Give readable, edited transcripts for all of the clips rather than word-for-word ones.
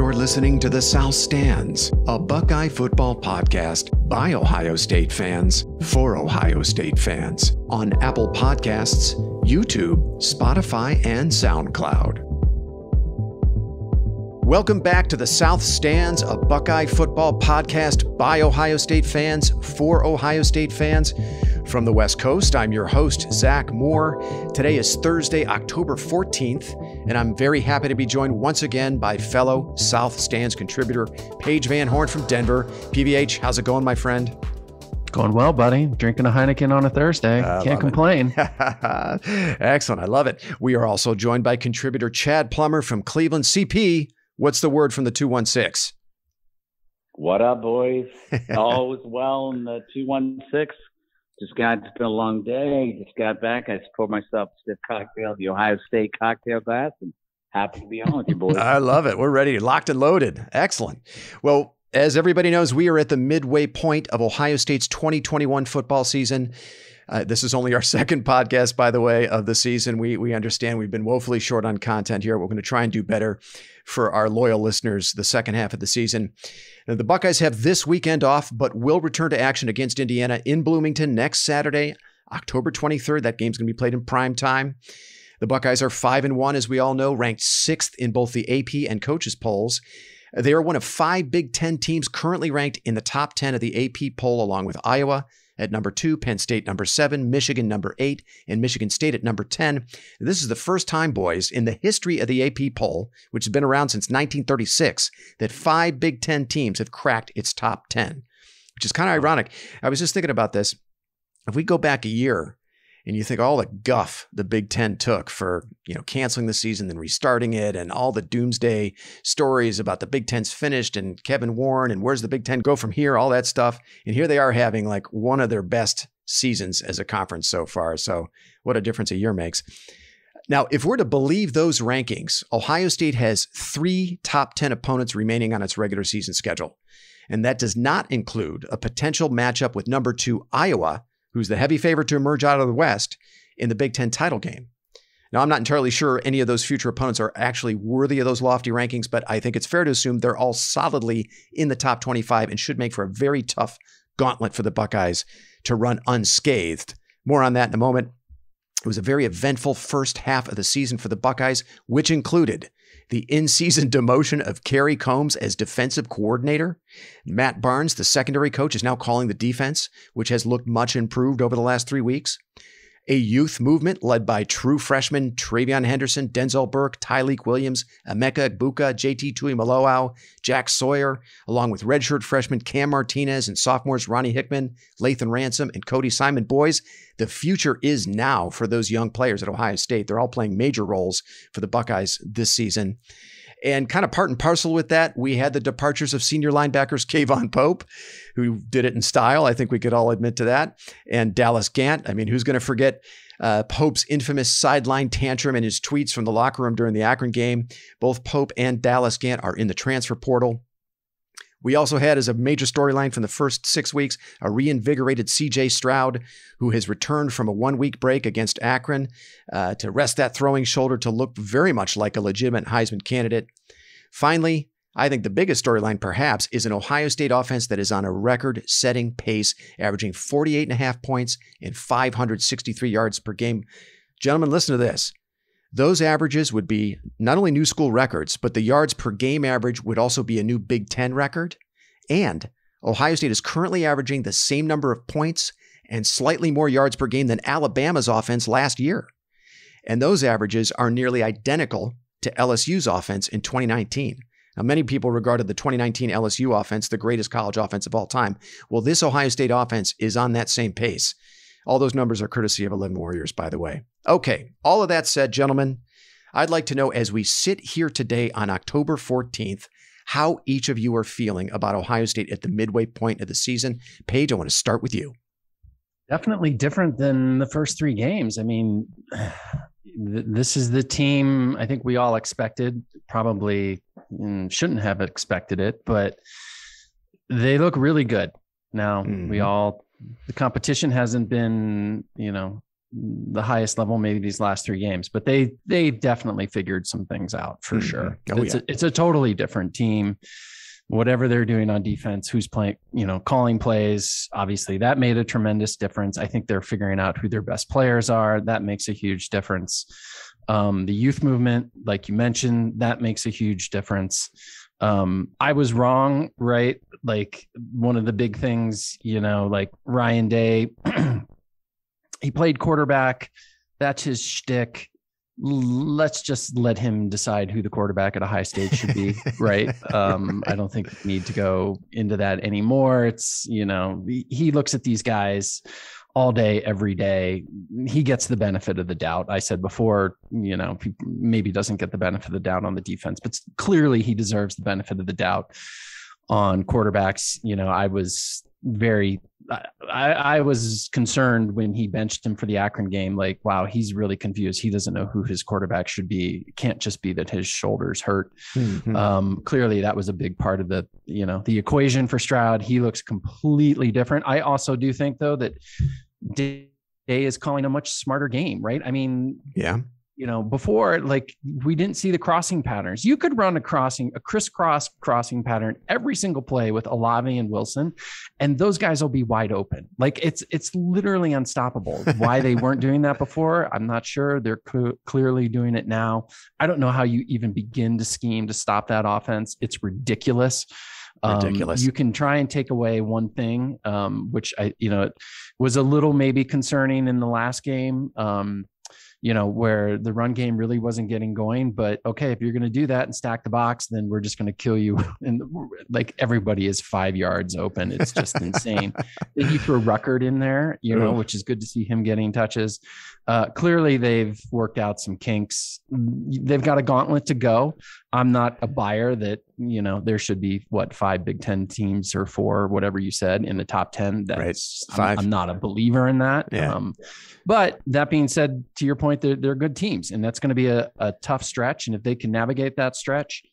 You're listening to The South Stands, a Buckeye football podcast by Ohio State fans for Ohio State fans on Apple Podcasts, YouTube, Spotify, and SoundCloud. Welcome back to The South Stands, a Buckeye football podcast by Ohio State fans for Ohio State fans. From the West Coast, I'm your host, Zach Moore. Today is Thursday, October 14th, and I'm very happy to be joined once again by fellow South Stands contributor, Paige Van Horn from Denver. PVH, how's it going, my friend? Going well, buddy. Drinking a Heineken on a Thursday. Can't complain. Excellent. I love it. We are also joined by contributor Chad Plummer from Cleveland. CP, what's the word from the 216? What up, boys? All is well in the 216. It's been a long day. Just got back. I poured myself a stiff cocktail, the Ohio State cocktail glass, and happy to be on with you, boys. I love it. We're ready. Locked and loaded. Excellent. Well, as everybody knows, we are at the midway point of Ohio State's 2021 football season. This is only our second podcast, by the way, of the season. We understand we've been woefully short on content here. We're going to try and do better for our loyal listeners the second half of the season. Now, the Buckeyes have this weekend off, but will return to action against Indiana in Bloomington next Saturday, October 23rd. That game's going to be played in prime time. The Buckeyes are 5-1, as we all know, ranked 6th in both the AP and coaches polls. They are one of 5 Big Ten teams currently ranked in the top 10 of the AP poll, along with Iowa at number 2, Penn State number 7, Michigan number 8, and Michigan State at number 10. This is the first time, boys, in the history of the AP poll, which has been around since 1936, that 5 Big Ten teams have cracked its top 10, which is kind of ironic. I was just thinking about this. If we go back a year and you think all the guff the Big Ten took for, canceling the season and restarting it, and all the doomsday stories about the Big Ten's finished and Kevin Warren and where's the Big Ten go from here, all that stuff. And here they are having like one of their best seasons as a conference so far. So what a difference a year makes. Now, if we're to believe those rankings, Ohio State has 3 top 10 opponents remaining on its regular season schedule. And that does not include a potential matchup with number 2 Iowa, who's the heavy favorite to emerge out of the West in the Big Ten title game. Now, I'm not entirely sure any of those future opponents are actually worthy of those lofty rankings, but I think it's fair to assume they're all solidly in the top 25 and should make for a very tough gauntlet for the Buckeyes to run unscathed. More on that in a moment. It was a very eventful first half of the season for the Buckeyes, which included the in-season demotion of Kerry Combs as defensive coordinator. Matt Barnes, the secondary coach, is now calling the defense, which has looked much improved over the last 3 weeks. A youth movement led by true freshmen Trayvon Henderson, Denzel Burke, Tyleik Williams, Emeka Egbuka, JT Tuimoloau, Jack Sawyer, along with redshirt freshmen Cam Martinez and sophomores Ronnie Hickman, Lathan Ransom, and Cody Simon. Boys, the future is now for those young players at Ohio State. They're all playing major roles for the Buckeyes this season. And kind of part and parcel with that, we had the departures of senior linebackers Kayvon Pope, who did it in style. I think we could all admit to that. And Dallas Gant. I mean, who's going to forget Pope's infamous sideline tantrum and his tweets from the locker room during the Akron game? Both Pope and Dallas Gant are in the transfer portal. We also had, as a major storyline from the first 6 weeks, a reinvigorated C.J. Stroud, who has returned from a 1-week break against Akron to rest that throwing shoulder to look very much like a legitimate Heisman candidate. Finally, I think the biggest storyline perhaps is an Ohio State offense that is on a record-setting pace, averaging 48.5 points and 563 yards per game. Gentlemen, listen to this. Those averages would be not only new school records, but the yards per game average would also be a new Big Ten record. And Ohio State is currently averaging the same number of points and slightly more yards per game than Alabama's offense last year. And those averages are nearly identical to LSU's offense in 2019. Now, many people regarded the 2019 LSU offense the greatest college offense of all time. Well, this Ohio State offense is on that same pace. All those numbers are courtesy of 11 Warriors, by the way. Okay, all of that said, gentlemen, I'd like to know, as we sit here today on October 14th, how each of you are feeling about Ohio State at the midway point of the season. Paige, I want to start with you. Definitely different than the first 3 games. I mean, this is the team I think we all expected, probably shouldn't have expected it, but they look really good. Now, the competition hasn't been, the highest level, maybe these last 3 games, but they definitely figured some things out for sure. Oh, it's a totally different team. Whatever they're doing on defense, who's playing, calling plays, obviously that made a tremendous difference. I think they're figuring out who their best players are. That makes a huge difference. The youth movement, like you mentioned, that makes a huge difference. I was wrong, right? Like one of the big things, like Ryan Day, he played quarterback. That's his shtick. Let's just let him decide who the quarterback at Ohio State should be. Right. I don't think we need to go into that anymore. It's, he looks at these guys all day, every day. He gets the benefit of the doubt. I said before, he maybe doesn't get the benefit of the doubt on the defense, but clearly he deserves the benefit of the doubt on quarterbacks. I was concerned when he benched him for the Akron game. Like, wow, he's really confused. He doesn't know who his quarterback should be. It can't just be that his shoulders hurt. Mm-hmm. Clearly that was a big part of the equation for Stroud. He looks completely different. I also do think though that Day is calling a much smarter game, right? I mean, yeah. Before, like, we didn't see the crossing patterns. You could run a crisscross crossing pattern every single play with Olave and Wilson, and those guys will be wide open. Like it's literally unstoppable. Why they weren't doing that before, I'm not sure. They're clearly doing it now. I don't know how you even begin to scheme to stop that offense. It's ridiculous. You can try and take away one thing, which it was a little maybe concerning in the last game. Where the run game really wasn't getting going, but okay, if you're going to do that and stack the box, then we're just going to kill you. And like everybody is 5 yards open. It's just insane. Then you throw Ruckert in there, which is good to see him getting touches. Clearly they've worked out some kinks. They've got a gauntlet to go. I'm not a buyer that, there should be 5 Big Ten teams or 4, whatever you said, in the top 10. That's right. 5. I'm not a believer in that. Yeah. But that being said, to your point, they're good teams, and that's going to be a tough stretch. And if they can navigate that stretch,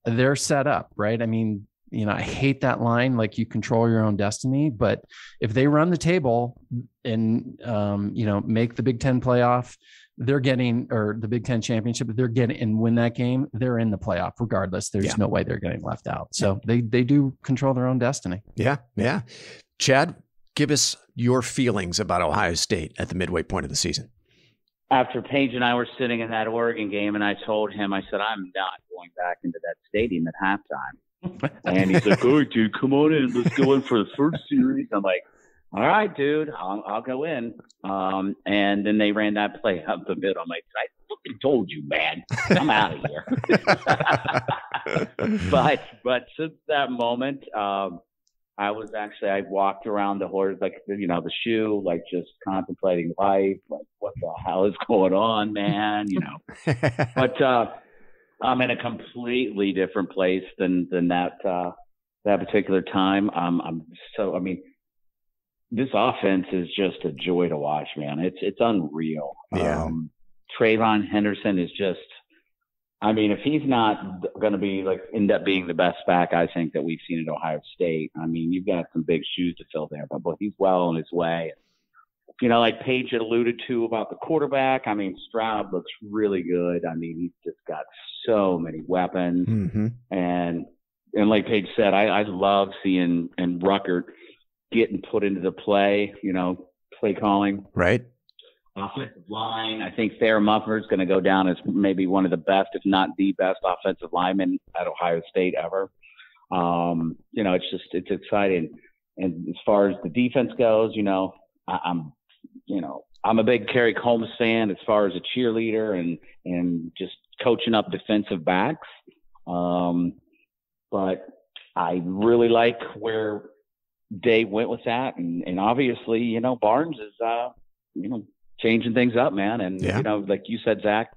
they're set up, right? I mean, I hate that line, like you control your own destiny, but if they run the table and, make the Big Ten playoff, they're getting, or the Big Ten championship, they're getting and win that game, they're in the playoff regardless. There's no way they're getting left out. So they do control their own destiny. Yeah. Yeah. Chad, give us your feelings about Ohio State at the midway point of the season. After Paige and I were sitting in that Oregon game, and I told him, I said, I'm not going back into that stadium at halftime. And he's like, "Oh, dude, come on in. Let's go in for the first series." I'm like, "All right, dude, I'll go in." And then they ran that play up the middle. I'm like, "I fucking told you, man. I'm out of here." But since that moment, I walked around the horse, like, the shoe, like just contemplating life, like what the hell is going on, man, But I'm in a completely different place than that particular time. This offense is just a joy to watch, man. It's unreal. Yeah. Trayvon Henderson is just, if he's not going to be end up being the best back, I think, that we've seen at Ohio State. You've got some big shoes to fill there, but he's well on his way. Like Paige had alluded to about the quarterback. Stroud looks really good. He's just got so many weapons. Mm-hmm. And like Paige said, I love seeing and Ruckert getting put into the play, play calling. Right. Offensive line, I think Thayer Muffler is going to go down as maybe one of the best, if not the best, offensive lineman at Ohio State ever. It's exciting. And as far as the defense goes, I'm a big Kerry Combs fan as far as a cheerleader and just coaching up defensive backs. But I really like where Day went with that, and obviously, Barnes is changing things up, man. And like you said, Zach,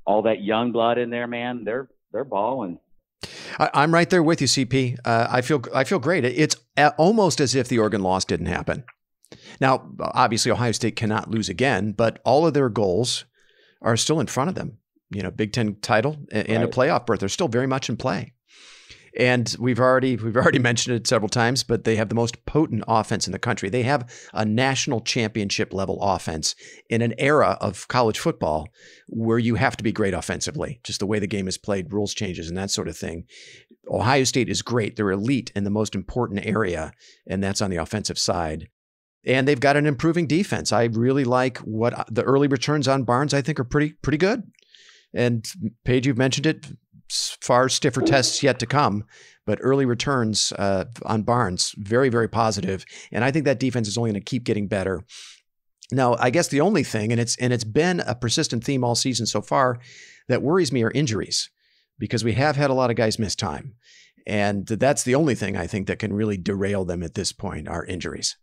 all that young blood in there, man, they're balling. I'm right there with you, CP. I feel great. It's almost as if the Oregon loss didn't happen. Now, obviously, Ohio State cannot lose again, but all of their goals are still in front of them. Big Ten title and a playoff berth are still very much in play. And we've already mentioned it several times, but they have the most potent offense in the country. They have a national championship level offense in an era of college football where you have to be great offensively, just the way the game is played, rules changes and that sort of thing. Ohio State is great. They're elite in the most important area, and that's on the offensive side. And they've got an improving defense. I really like what the early returns on Barnes, I think, are pretty good. And Paige, you've mentioned it. Far stiffer tests yet to come, but early returns on Barnes, very, very positive. And I think that defense is only going to keep getting better. Now, I guess the only thing, and it's been a persistent theme all season so far, that worries me are injuries, because we have had a lot of guys miss time. And that's the only thing I think that can really derail them at this point, are injuries.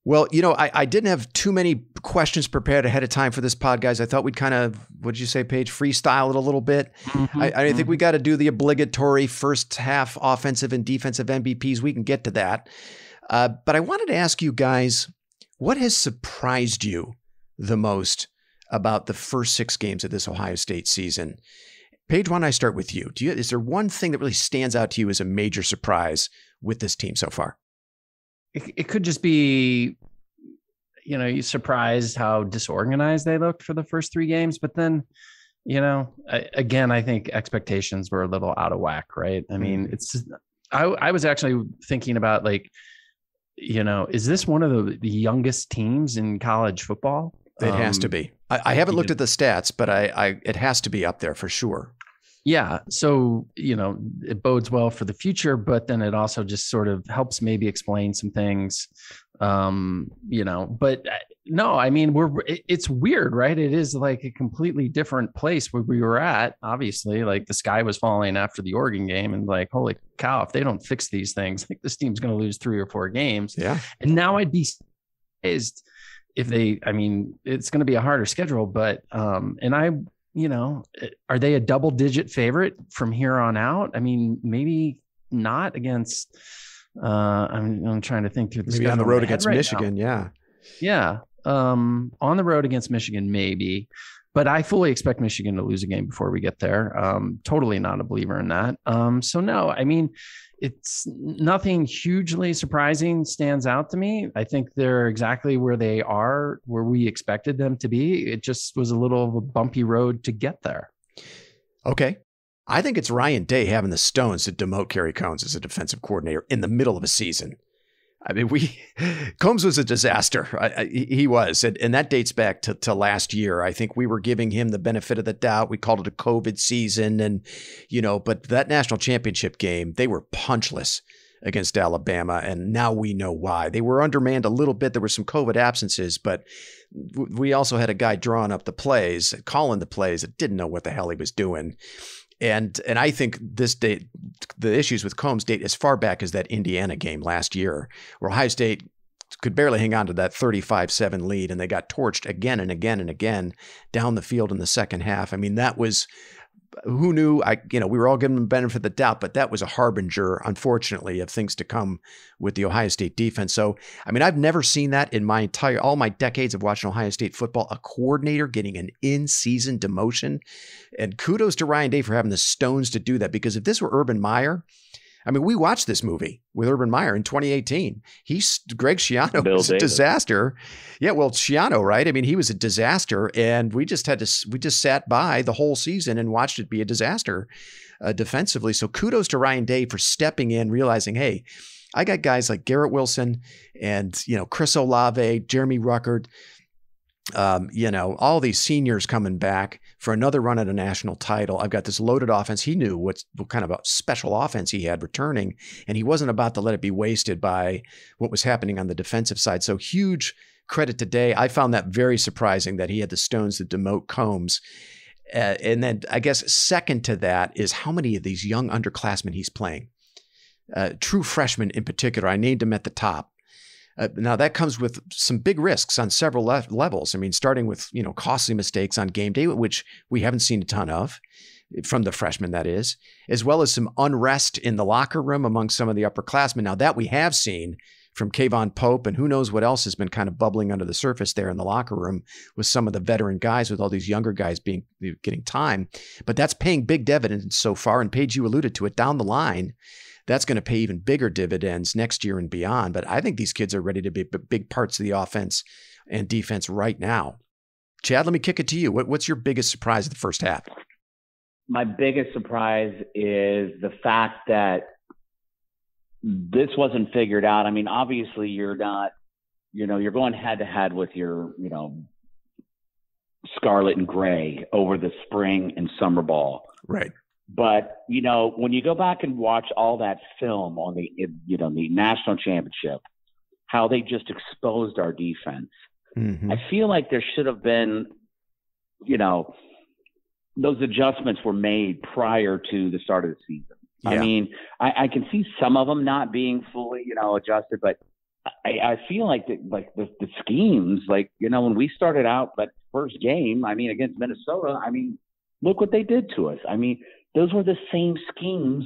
Well, I didn't have too many questions prepared ahead of time for this pod, guys. I thought we'd kind of, what did you say, Paige, freestyle it a little bit. Mm-hmm, I think we got to do the obligatory first half offensive and defensive MVPs. We can get to that. But I wanted to ask you guys, what has surprised you the most about the first 6 games of this Ohio State season? Paige, why don't I start with you? Is there one thing that really stands out to you as a major surprise with this team so far? It could just be, you surprised how disorganized they looked for the first 3 games, but then, again, I think expectations were a little out of whack, right? I mean, I was actually thinking about is this one of the youngest teams in college football? It has to be. I haven't looked at the stats, but it has to be up there for sure. Yeah. So, it bodes well for the future, but then it also just sort of helps maybe explain some things, but no, I mean, it's weird, right? It is like a completely different place where we were at. Obviously, like the sky was falling after the Oregon game, and like, holy cow, if they don't fix these things, like this team's going to lose 3 or 4 games. Yeah. And now I'd be surprised if it's going to be a harder schedule, but, are they a double-digit favorite from here on out? I mean, maybe not against. I'm trying to think through the maybe on the road against Michigan. Now. Yeah. On the road against Michigan, maybe, but I fully expect Michigan to lose a game before we get there. Totally not a believer in that. So no, I mean, it's nothing hugely surprising stands out to me. I think they're exactly where they are, where we expected them to be. It just was a little of a bumpy road to get there. Okay. I think it's Ryan Day having the stones to demote Kerry Combs as a defensive coordinator in the middle of a season. I mean, Combs was a disaster. He was. And that dates back to last year. I think we were giving him the benefit of the doubt. We called it a COVID season. And, but that national championship game, they were punchless against Alabama. And now we know why. They were undermanned a little bit. There were some COVID absences, but we also had a guy drawing up the plays, calling the plays that didn't know what the hell he was doing. And I think the issues with Combs date as far back as that Indiana game last year, where Ohio State could barely hang on to that 35-7 lead, and they got torched again and again and again down the field in the second half. I mean, that was, who knew? We were all giving them the benefit of the doubt, but that was a harbinger, unfortunately, of things to come with the Ohio State defense. So, I mean, I've never seen that in all my decades of watching Ohio State football, a coordinator getting an in-season demotion. And kudos to Ryan Day for having the stones to do that, because if this were Urban Meyer, I mean, we watched this movie with Urban Meyer in 2018. Greg Schiano was a disaster. Yeah, well, Schiano, right? I mean, he was a disaster, and we just sat by the whole season and watched it be a disaster defensively. So kudos to Ryan Day for stepping in, realizing, hey, I got guys like Garrett Wilson and, Chris Olave, Jeremy Ruckert, all these seniors coming back for another run at a national title. I've got this loaded offense. He knew what kind of a special offense he had returning, and he wasn't about to let it be wasted by what was happening on the defensive side. So huge credit to Day. I found that very surprising that he had the stones to demote Combs. And then I guess second to that is how many of these young underclassmen he's playing. True freshmen in particular. I named him at the top. Now that comes with some big risks on several levels. I mean, starting with, costly mistakes on game day, which we haven't seen a ton of from the freshmen, that is, as well as some unrest in the locker room among some of the upperclassmen. Now that we have seen from Kayvon Pope, and who knows what else has been kind of bubbling under the surface there in the locker room with some of the veteran guys, with all these younger guys getting time. But that's paying big dividends so far. And Paige, you alluded to it, down the line, that's going to pay even bigger dividends next year and beyond. But I think these kids are ready to be big parts of the offense and defense right now. Chad, let me kick it to you. What's your biggest surprise of the first half? My biggest surprise is the fact that this wasn't figured out. I mean, obviously you're not, you're going head to head with your, scarlet and gray over the spring and summer ball. Right. But, when you go back and watch all that film on the national championship, how they just exposed our defense, I feel like there should have been, those adjustments were made prior to the start of the season. Yeah. I mean, I can see some of them not being fully, adjusted, but I feel like the schemes, when we started out that first game, I mean, against Minnesota, I mean, look what they did to us. I mean, those were the same schemes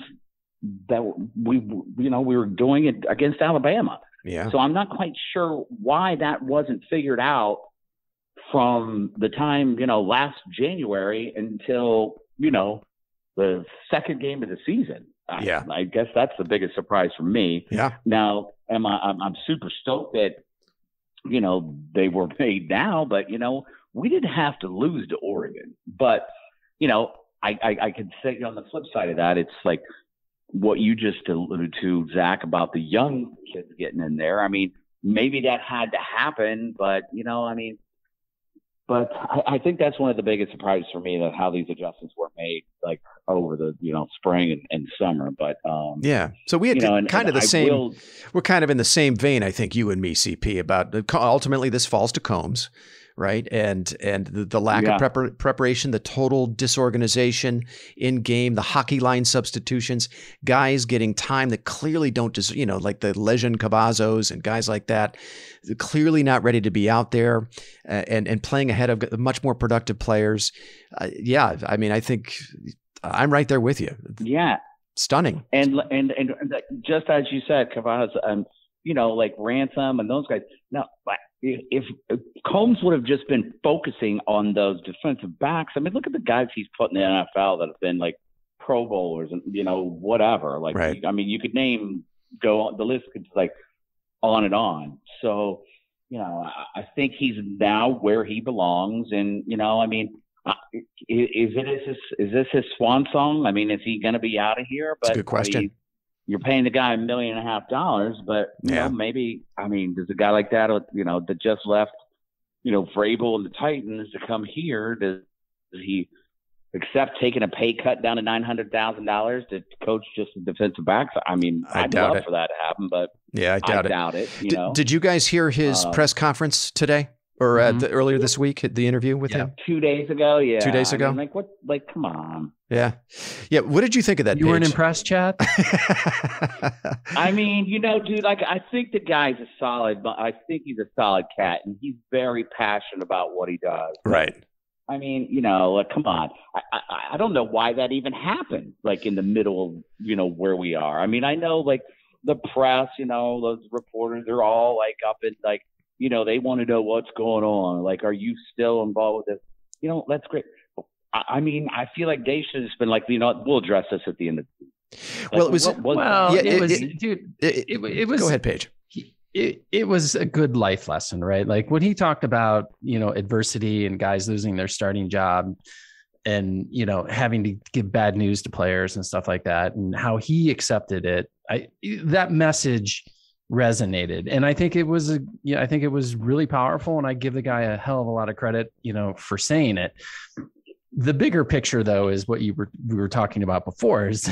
that we were doing it against Alabama. Yeah. So I'm not quite sure why that wasn't figured out from the time, last January until, the second game of the season. Yeah. I guess that's the biggest surprise for me. Yeah. Now, I'm super stoked that, they were paid now, but, we didn't have to lose to Oregon. But, I could say on the flip side of that, it's like what you just alluded to, Zach, about the young kids getting in there. I mean, maybe that had to happen, but, but I think that's one of the biggest surprises for me, that how these adjustments were made, over the spring and summer. But yeah, so we had kind of the same. We're kind of in the same vein, I think, you and me, CP, about ultimately this falls to Combs, right? And the lack of preparation, the total disorganization in game, the hockey line substitutions, guys getting time that clearly don't like the Legion Cavazos and guys like that, clearly not ready to be out there and playing ahead of much more productive players. Yeah, I mean, I think I'm right there with you. Yeah. Stunning. And just as you said, Cavaz, like Ransom and those guys. Now, if Combs would have just been focusing on those defensive backs, I mean, look at the guys he's put in the NFL that have been like Pro Bowlers and, whatever. Like, right. I mean, you could go on, the list could on and on. So, I think he's now where he belongs. And, I mean, is this his swan song? I mean, is he going to be out of here? But that's a good question. You're paying the guy $1.5 million, but maybe, I mean, does a guy like that, that just left, Vrabel and the Titans to come here, does he accept taking a pay cut down to $900,000 to coach just the defensive backs? I mean, I'd love for that to happen, but yeah, I doubt it. Did you guys hear his press conference today? Or earlier this week, the interview with him? 2 days ago, yeah. 2 days ago? I mean, come on. Yeah. Yeah, what did you think of that, You Paige? weren't impressed, Chad? I mean, dude, I think the guy's I think he's a solid cat, and he's very passionate about what he does. Right. I mean, come on. I don't know why that even happened, in the middle of, where we are. I mean, I know, the press, those reporters, they're all, up in, they want to know what's going on. Are you still involved with this? That's great. I mean, I feel like they should have just been we'll address this at the end of the season. Well, it was. It was. Go ahead, Paige. It was a good life lesson, right? Like when he talked about, adversity and guys losing their starting job and, having to give bad news to players and stuff like that, and how he accepted it. That message resonated. And I think it was really powerful. And I give the guy a hell of a lot of credit, for saying it. The bigger picture, though, is what we were talking about before is,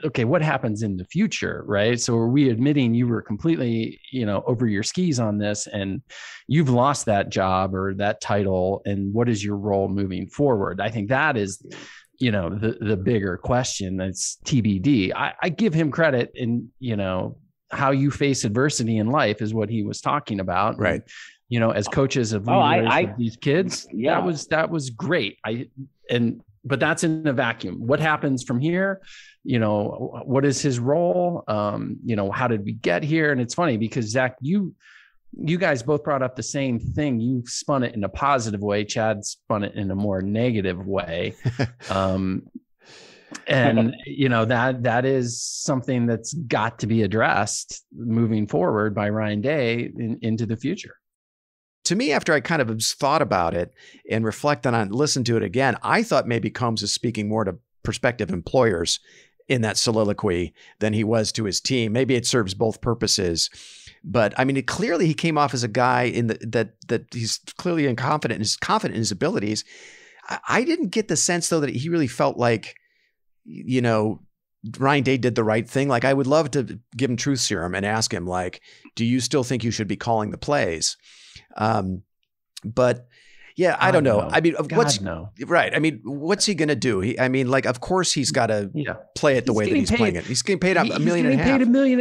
okay, what happens in the future, right? So are we admitting you were completely, over your skis on this and you've lost that job or that title, and what is your role moving forward? I think that is, the bigger question. That's TBD. I give him credit in, how you face adversity in life is what he was talking about. Right. As coaches of these kids, that was great. And but that's in a vacuum. What happens from here? What is his role? How did we get here? And it's funny because Zach, you guys both brought up the same thing. You spun it in a positive way. Chad spun it in a more negative way. And that is something that's got to be addressed moving forward by Ryan Day into the future. To me, after I kind of thought about it and reflected on it, listened to it again, I thought maybe Combs is speaking more to prospective employers in that soliloquy than he was to his team. Maybe it serves both purposes. But I mean, clearly he came off as a guy that he's clearly confident in his abilities. I didn't get the sense, though, that he really felt like, Ryan Day did the right thing. Like, I would love to give him truth serum and ask him, like, do you still think you should be calling the plays? But yeah, I don't know. I mean, right. I mean, what's he going to do? Of course he's got to play it the way that he's playing it. He's getting paid $1.5 million. He's getting paid $1.5 million.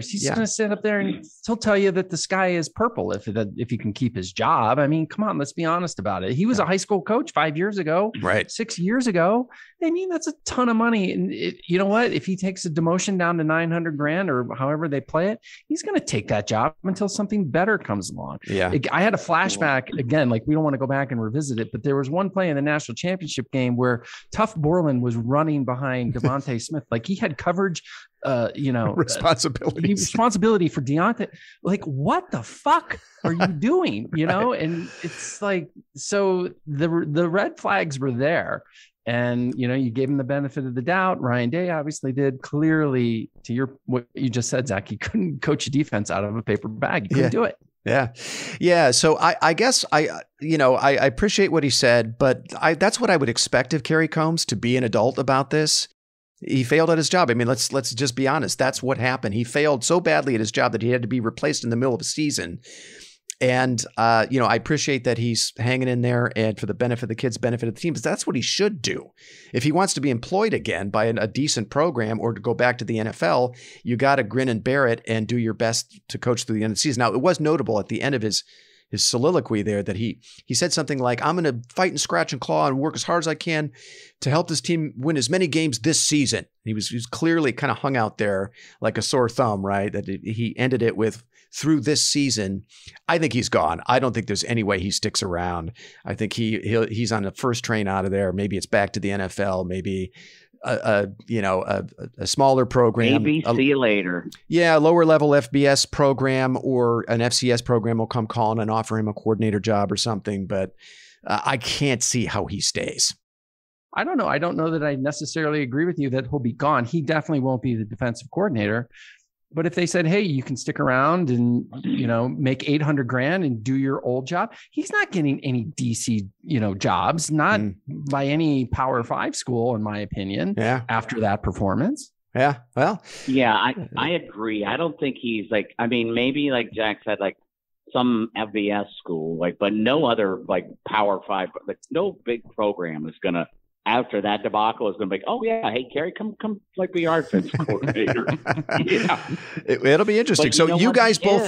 He's going to sit up there and he'll tell you that the sky is purple if he can keep his job. I mean, come on, let's be honest about it. He was a high school coach 5 years ago, right? 6 years ago. I mean, that's a ton of money. And you know what? If he takes a demotion down to $900,000 or however they play it, he's going to take that job until something better comes along. Yeah. I had a flashback again, like we don't want to go back and revisit it, but there was one play in the national championship game where Tough Borland was running behind Devontae Smith. Like he had coverage, responsibility for Deontay. Like, what the fuck are you doing? And it's like, so the red flags were there. And, you gave him the benefit of the doubt. Ryan Day obviously did. Clearly, to what you just said, Zach, he couldn't coach a defense out of a paper bag. He couldn't do it. Yeah. Yeah. So I guess I appreciate what he said, but that's what I would expect of Kerry Combs, to be an adult about this. He failed at his job. I mean, let's just be honest. That's what happened. He failed so badly at his job that he had to be replaced in the middle of a season. And, I appreciate that he's hanging in there and for the benefit of the kids, benefit of the team, but that's what he should do. If he wants to be employed again by a decent program or to go back to the NFL, you got to grin and bear it and do your best to coach through the end of the season. Now, it was notable at the end of his soliloquy there that he said something like, I'm going to fight and scratch and claw and work as hard as I can to help this team win as many games this season. He was clearly kind of hung out there like a sore thumb, right? That he ended it with, through this season. I think he's gone. I don't think there's any way he sticks around. I think he's on the first train out of there. Maybe it's back to the NFL, maybe a smaller program. Maybe see you later. Yeah, a lower level FBS program or an FCS program will come calling and offer him a coordinator job or something. But I can't see how he stays. I don't know. I don't know that I necessarily agree with you that he'll be gone. He definitely won't be the defensive coordinator. But if they said, hey, you can stick around and, make $800,000 and do your old job, he's not getting any DC, jobs, not by any Power 5 school, in my opinion, after that performance. Yeah. Well, yeah, I agree. I don't think he's maybe like Jack said, like some FBS school, but no other Power 5, no big program is going to, after that debacle, is going to be, oh yeah, hey Kerry, come be our defense coordinator. It'll be interesting. So you guys both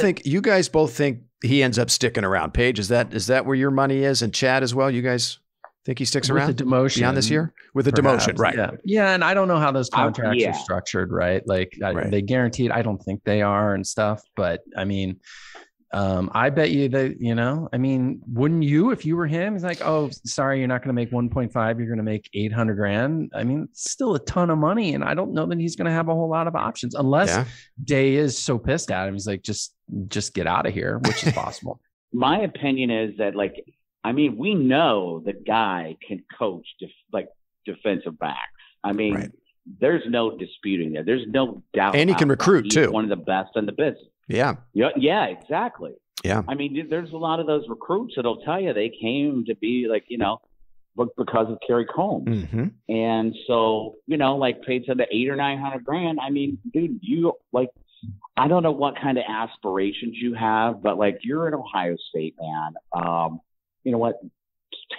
think he ends up sticking around. Paige, is that where your money is, and Chad as well? You guys think he sticks around with the demotion beyond this year? With the demotion, right? Yeah, and I don't know how those contracts are structured, right? They guaranteed. I don't think they are and stuff, but I mean. I bet you that, wouldn't you, if you were him, he's like, oh, sorry, you're not going to make 1.5. You're going to make $800,000. I mean, it's still a ton of money. And I don't know that he's going to have a whole lot of options unless Day is so pissed at him. He's like, just get out of here, which is possible. My opinion is that we know the guy can coach defensive backs. There's no disputing that. There's no doubt. And he can recruit too. One of the best in the business. Yeah. Yeah, exactly. Yeah. There's a lot of those recruits that'll tell you they came to be because of Kerry Combs. Mm-hmm. And so, Paige said, the $800,000 or $900,000. Dude, you I don't know what kind of aspirations you have, but you're an Ohio State man. You know what?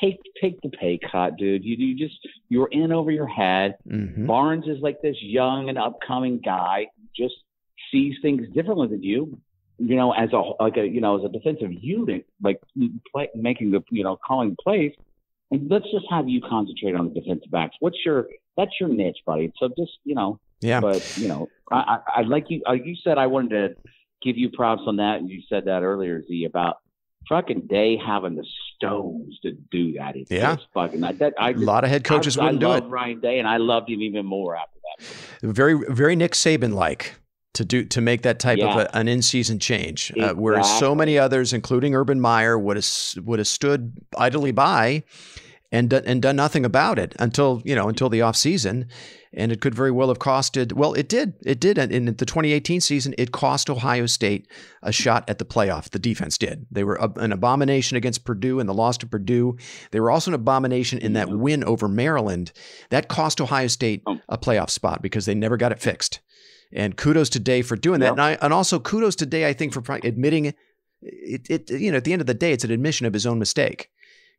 Take the pay cut, dude. You're in over your head. Mm-hmm. Barnes is this young and upcoming guy, just sees things differently than you, as a defensive unit, making the, calling plays. And let's just have you concentrate on the defensive backs. That's your niche, buddy. So just, Yeah. But, I like you said, I wanted to give you props on that. And you said that earlier, Z, about fucking Day having the stones to do that. It's just fucking, a lot of head coaches wouldn't do it. I love Ryan Day, and I loved him even more after that. Very, very Nick Saban-like to make that type of an in-season change, Exactly. whereas so many others, including Urban Meyer, would have stood idly by and done nothing about it until the offseason. And it could very well have costed. Well, it did. In the 2018 season, it cost Ohio State a shot at the playoff. The defense did. They were an abomination against Purdue in the loss to Purdue. They were also an abomination in that win over Maryland. That cost Ohio State a playoff spot because they never got it fixed. And kudos to Day for doing that. And also kudos to Day, I think, for admitting it. At the end of the day, it's an admission of his own mistake,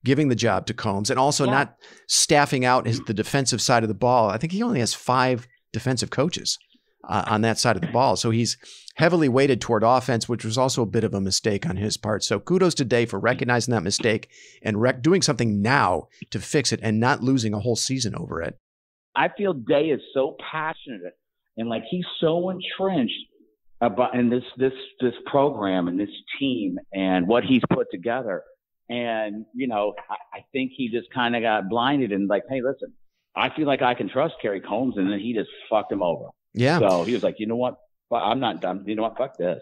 giving the job to Combs, and also not staffing out the defensive side of the ball. I think he only has 5 defensive coaches on that side of the ball. So he's heavily weighted toward offense, which was also a bit of a mistake on his part. So kudos to Day for recognizing that mistake and doing something now to fix it and not losing a whole season over it. I feel Day is so passionate and like he's so entrenched in this program and this team and what he's put together. And, I think he just kind of got blinded and like, hey, listen, I feel like I can trust Kerry Combs. And then he just fucked him over. Yeah. So he was like, you know what? I'm not done. You know what? Fuck this.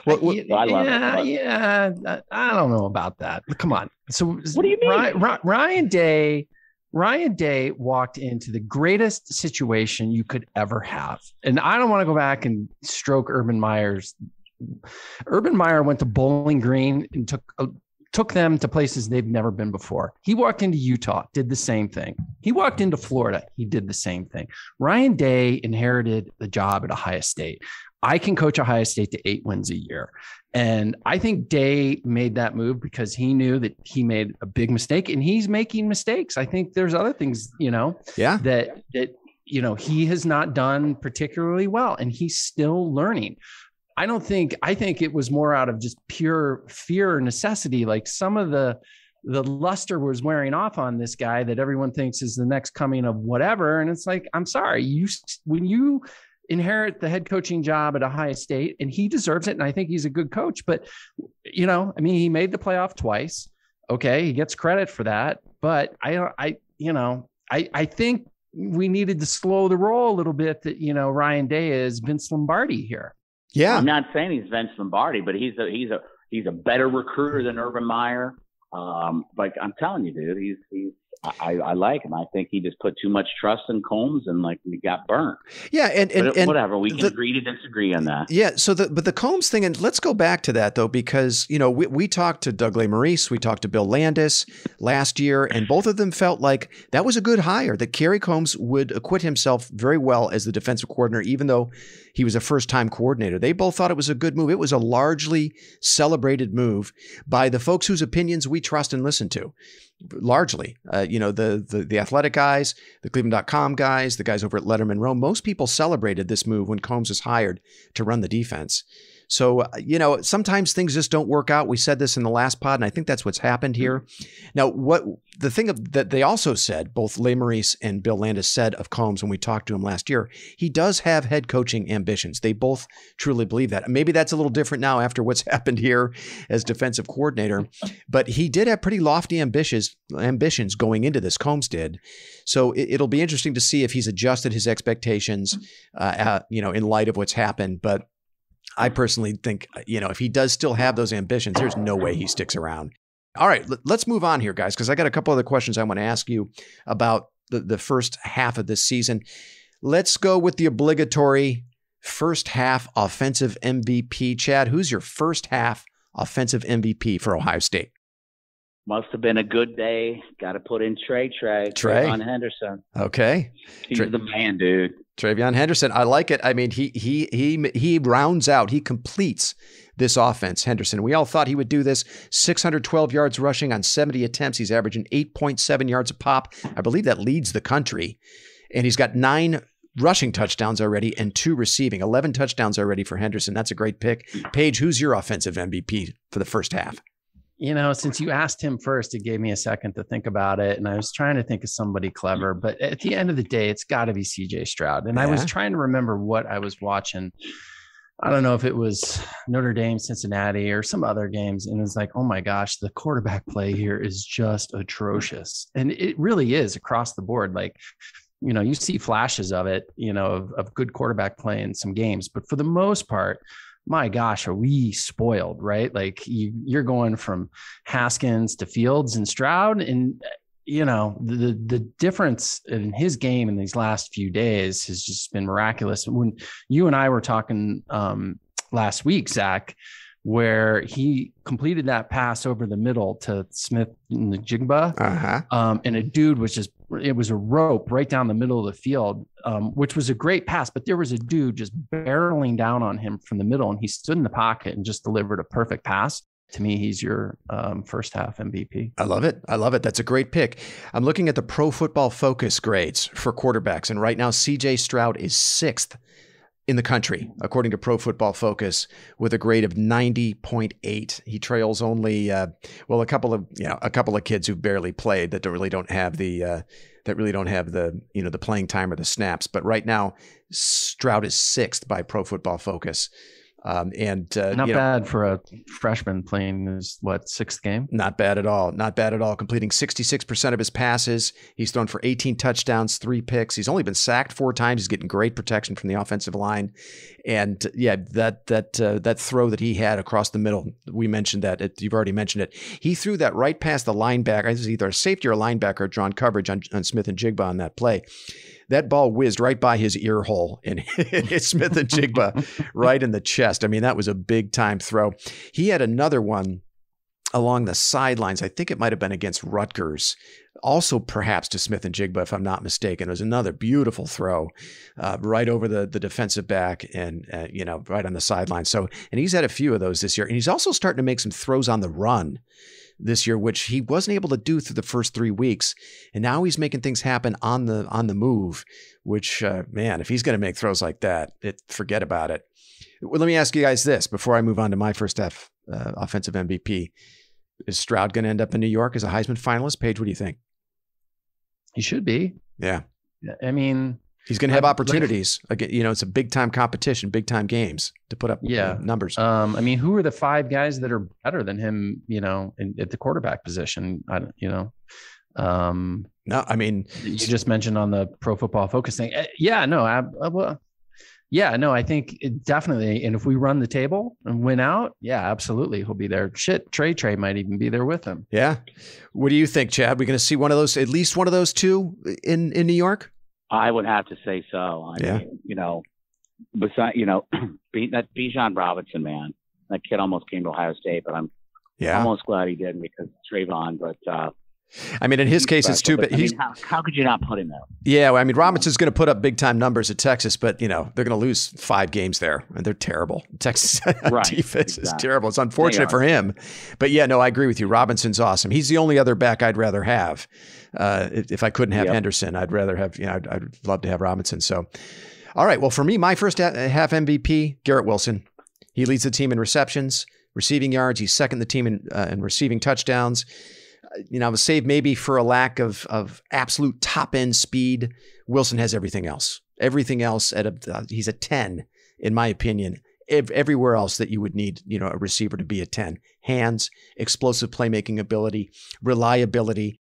Well, I love it. Yeah. I don't know about that. Come on. So what do you mean? Ryan Day walked into the greatest situation you could ever have. And I don't want to go back and stroke Urban Meyer went to Bowling Green and took them to places they've never been before. He walked into Utah, did the same thing. He walked into Florida, he did the same thing. Ryan Day inherited the job at Ohio State. I can coach Ohio State to 8 wins a year. And I think Day made that move because he knew that he made a big mistake, and he's making mistakes. I think there's other things, that he has not done particularly well, and he's still learning. I think it was more out of just pure fear or necessity. Like some of the luster was wearing off on this guy that everyone thinks is the next coming of whatever. And it's like, I'm sorry, when you inherit the head coaching job at Ohio State, and he deserves it. And I think he's a good coach, but he made the playoff twice. Okay. He gets credit for that, but I think we needed to slow the roll a little bit that, Ryan Day is Vince Lombardi here. Yeah, I'm not saying he's Vince Lombardi, but he's a better recruiter than Urban Meyer. Like I'm telling you, dude, I like him. I think he just put too much trust in Combs, and like we got burnt. Yeah, and whatever, we can agree to disagree on that. Yeah, so but the Combs thing, and let's go back to that though, because we talked to Doug Lesmerises, we talked to Bill Landis last year, and both of them felt like that was a good hire, that Kerry Combs would acquit himself very well as the defensive coordinator, even though he was a first-time coordinator. They both thought it was a good move. It was a largely celebrated move by the folks whose opinions we trust and listen to. Largely, the Athletic guys, the Cleveland.com guys, the guys over at Letterman Row, most people celebrated this move when Combs was hired to run the defense. So, sometimes things just don't work out. We said this in the last pod, and I think that's what's happened here. Now, the thing that they also said, both Lesmerises and Bill Landis said of Combs when we talked to him last year, he does have head coaching ambitions. They both truly believe that. Maybe that's a little different now after what's happened here as defensive coordinator, but he did have pretty lofty ambitions going into this. Combs did. So it'll be interesting to see if he's adjusted his expectations, in light of what's happened. But I personally think, if he does still have those ambitions, there's no way he sticks around. All right, let's move on here, guys, because I got a couple other questions I want to ask you about the first half of this season. Let's go with the obligatory first half offensive MVP. Chad, who's your first half offensive MVP for Ohio State? Must have been a good day. Got to put in Trayvon Henderson. Okay. He's the man, dude. Trayvon Henderson. I like it. I mean, he rounds out, he completes this offense, Henderson. We all thought he would do this. 612 yards rushing on 70 attempts. He's averaging 8.7 yards a pop. I believe that leads the country. And he's got 9 rushing touchdowns already and 2 receiving. 11 touchdowns already for Henderson. That's a great pick. Paige, who's your offensive MVP for the first half? since you asked him first, it gave me a second to think about it. And I was trying to think of somebody clever, but at the end of the day, it's got to be CJ Stroud. And I was trying to remember what I was watching. I don't know if it was Notre Dame, Cincinnati, or some other games. And it was like, oh my gosh, the quarterback play here is just atrocious. And it really is across the board. Like, you see flashes of it, of good quarterback play in some games, but for the most part, my gosh, are we spoiled, right? Like you're going from Haskins to Fields and Stroud, and the difference in his game in these last few days has just been miraculous. When you and I were talking last week, Zach, where he completed that pass over the middle to Smith and Jigba, and a dude it was a rope right down the middle of the field, which was a great pass, but there was a dude just barreling down on him from the middle, and he stood in the pocket and just delivered a perfect pass. To me, he's your first half MVP. I love it. That's a great pick. I'm looking at the Pro Football Focus grades for quarterbacks, and right now CJ Stroud is 6th in the country, according to Pro Football Focus, with a grade of 90.8. He trails only, a couple of kids who barely played that really don't have the playing time or the snaps. But right now, Stroud is 6th by Pro Football Focus. Not bad for a freshman playing his 6th game. Not bad at all. Completing 66% of his passes. He's thrown for 18 touchdowns, 3 picks. He's only been sacked 4 times. He's getting great protection from the offensive line. And that throw that he had across the middle, we mentioned that. You've already mentioned it. He threw that right past the linebacker. It was either a safety or a linebacker drawn coverage on Smith and Jigba on that play. That ball whizzed right by his ear hole and hit Smith and Jigba right in the chest. I mean, that was a big time throw. He had another one along the sidelines. I think it might have been against Rutgers. Also perhaps to Smith and Jigba, if I'm not mistaken. It was another beautiful throw right over the defensive back and, right on the sideline. So, and he's had a few of those this year. And he's also starting to make some throws on the run this year, which he wasn't able to do through the first 3 weeks. And now he's making things happen on the move, which, if he's going to make throws like that, forget about it. Well, let me ask you guys this before I move on to my first half offensive MVP. Is Stroud going to end up in New York as a Heisman finalist? Paige, what do you think? He should be. Yeah. I mean, he's going to have opportunities. Again, it's a big time competition, big time games to put up numbers. Who are the 5 guys that are better than him, at the quarterback position? No, I mean, you just mentioned on the Pro Football Focus thing. I think it definitely. And if we run the table and win out, absolutely, he'll be there. Trey might even be there with him. Yeah. What do you think, Chad? We're going to see at least one of those 2 in New York? I would have to say so. I mean, besides, that Bijan Robinson, man, that kid almost came to Ohio State, but I'm almost glad he didn't because Trayvon, but in his case, it's too. But how could you not put him there? Yeah, Robinson's going to put up big time numbers at Texas, but they're going to lose 5 games there, and they're terrible. Texas defense is terrible. It's unfortunate for him, but I agree with you. Robinson's awesome. He's the only other back I'd rather have. If I couldn't have Henderson, I'd rather have. I'd love to have Robinson. So, all right. Well, for me, my first half MVP, Garrett Wilson. He leads the team in receptions, receiving yards. He's second the team in receiving touchdowns. Save maybe for a lack of absolute top end speed. Wilson has everything else. He's a 10, in my opinion. Everywhere else that you would need, a receiver to be a 10. Hands, explosive playmaking ability, reliability.